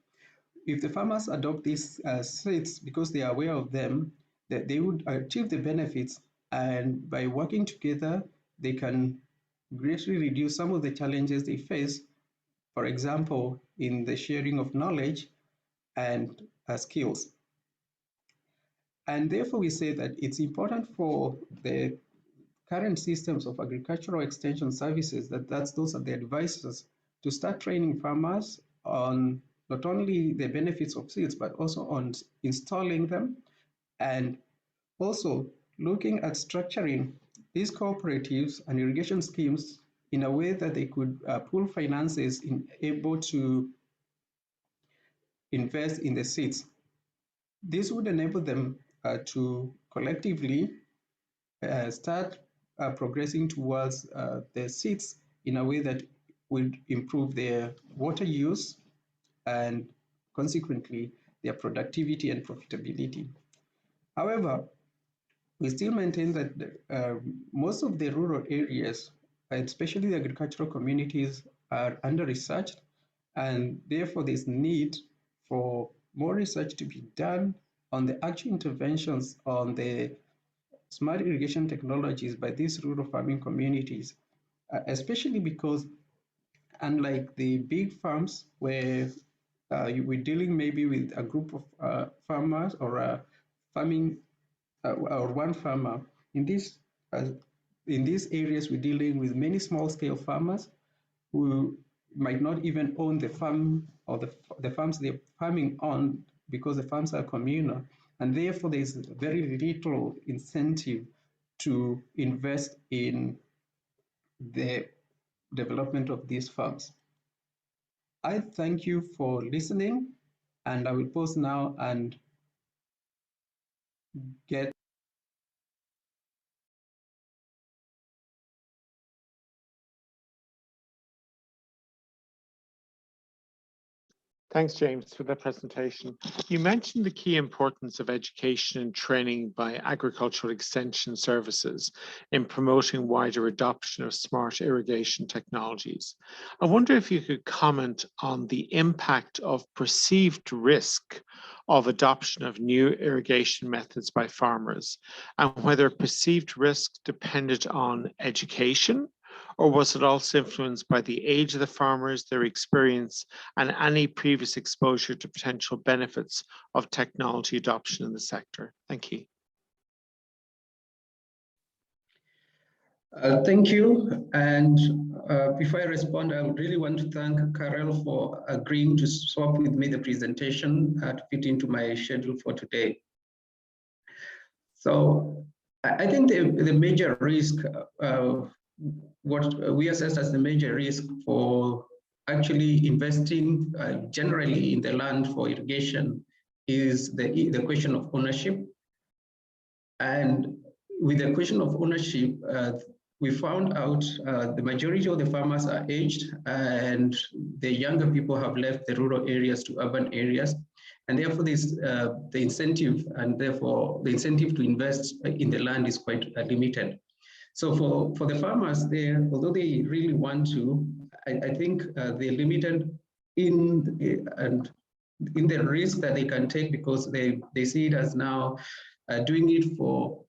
If the farmers adopt these seeds because they are aware of them, that they would achieve the benefits, and by working together, they can greatly reduce some of the challenges they face, for example, in the sharing of knowledge and skills. And therefore, we say that it's important for the current systems of agricultural extension services, those are the advisors, to start training farmers on not only the benefits of seeds, but also on installing them and Also, looking at structuring these cooperatives and irrigation schemes in a way that they could pool finances in able to invest in the seeds. This would enable them to collectively start progressing towards the seeds in a way that would improve their water use and consequently their productivity and profitability. However, we still maintain that most of the rural areas, especially the agricultural communities, are under-researched, and therefore there's need for more research to be done on the actual interventions on the smart irrigation technologies by these rural farming communities, especially because unlike the big farms where we're dealing maybe with a group of farmers or farming or one farmer, in these areas we're dealing with many small-scale farmers who might not even own the farm or the farms they're farming on, because the farms are communal, and therefore there's very little incentive to invest in the development of these farms. I thank you for listening, and I will pause now and get Thanks, James, for the presentation. You mentioned the key importance of education and training by agricultural extension services in promoting wider adoption of smart irrigation technologies. I wonder if you could comment on the impact of perceived risk of adoption of new irrigation methods by farmers, and whether perceived risk depended on education, or was it also influenced by the age of the farmers, their experience, and any previous exposure to potential benefits of technology adoption in the sector? Thank you. Thank you. And before I respond, I would really want to thank Karel for agreeing to swap with me the presentation to fit into my schedule for today. So I think the major risk, what we assess as the major risk for actually investing generally in the land for irrigation is the question of ownership. And with the question of ownership, we found out the majority of the farmers are aged, and the younger people have left the rural areas to urban areas. And therefore, the incentive to invest in the land is quite limited. So for the farmers there, although they really want to, I think they're limited in the risk that they can take, because they see it as now doing it for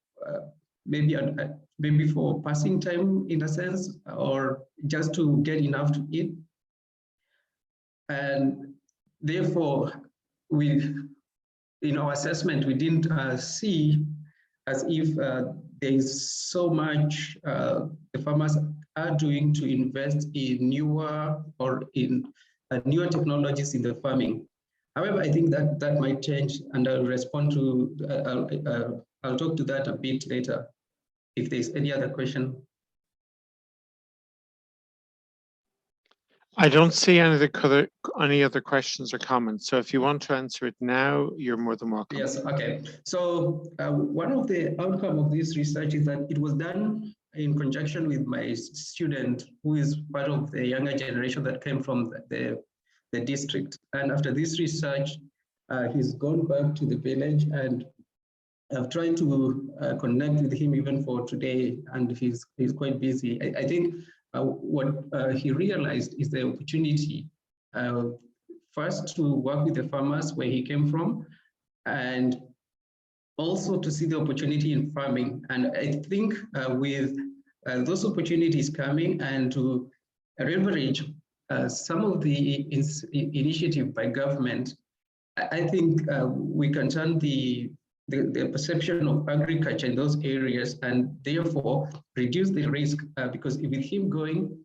maybe for passing time in a sense, or just to get enough to eat. And therefore, in our assessment, we didn't see as if there is so much the farmers are doing to invest in newer technologies in the farming. However, I think that might change, and I'll respond to, I'll talk to that a bit later if there's any other question. I don't see any other questions or comments. So if you want to answer it now, you're more than welcome. Yes, okay. So one of the outcomes of this research is that it was done in conjunction with my student, who is part of the younger generation that came from the district. And after this research, he's gone back to the village, and I've tried to connect with him even for today, and he's quite busy. I think what he realized is the opportunity first to work with the farmers where he came from, and also to see the opportunity in farming. And I think with those opportunities coming, and to leverage some of the initiative by government, I think we can turn the perception of agriculture in those areas, and therefore reduce the risk, because with him going,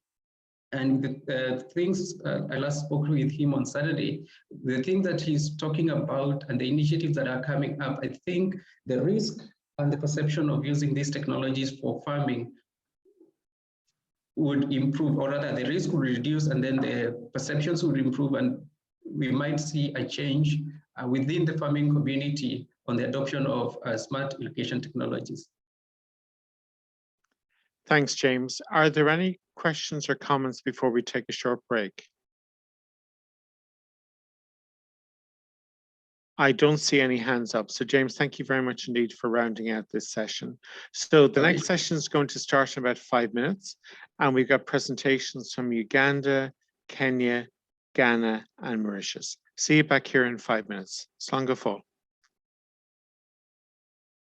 and the things I last spoke with him on Saturday, the thing that he's talking about and the initiatives that are coming up, I think the risk and the perception of using these technologies for farming would improve, or rather the risk would reduce, and then the perceptions would improve, and we might see a change within the farming community on the adoption of smart irrigation technologies. Thanks, James. Are there any questions or comments before we take a short break? I don't see any hands up. So James, thank you very much indeed for rounding out this session. So the next session is going to start in about 5 minutes, and we've got presentations from Uganda, Kenya, Ghana, and Mauritius. See you back here in 5 minutes. Slán go fóill.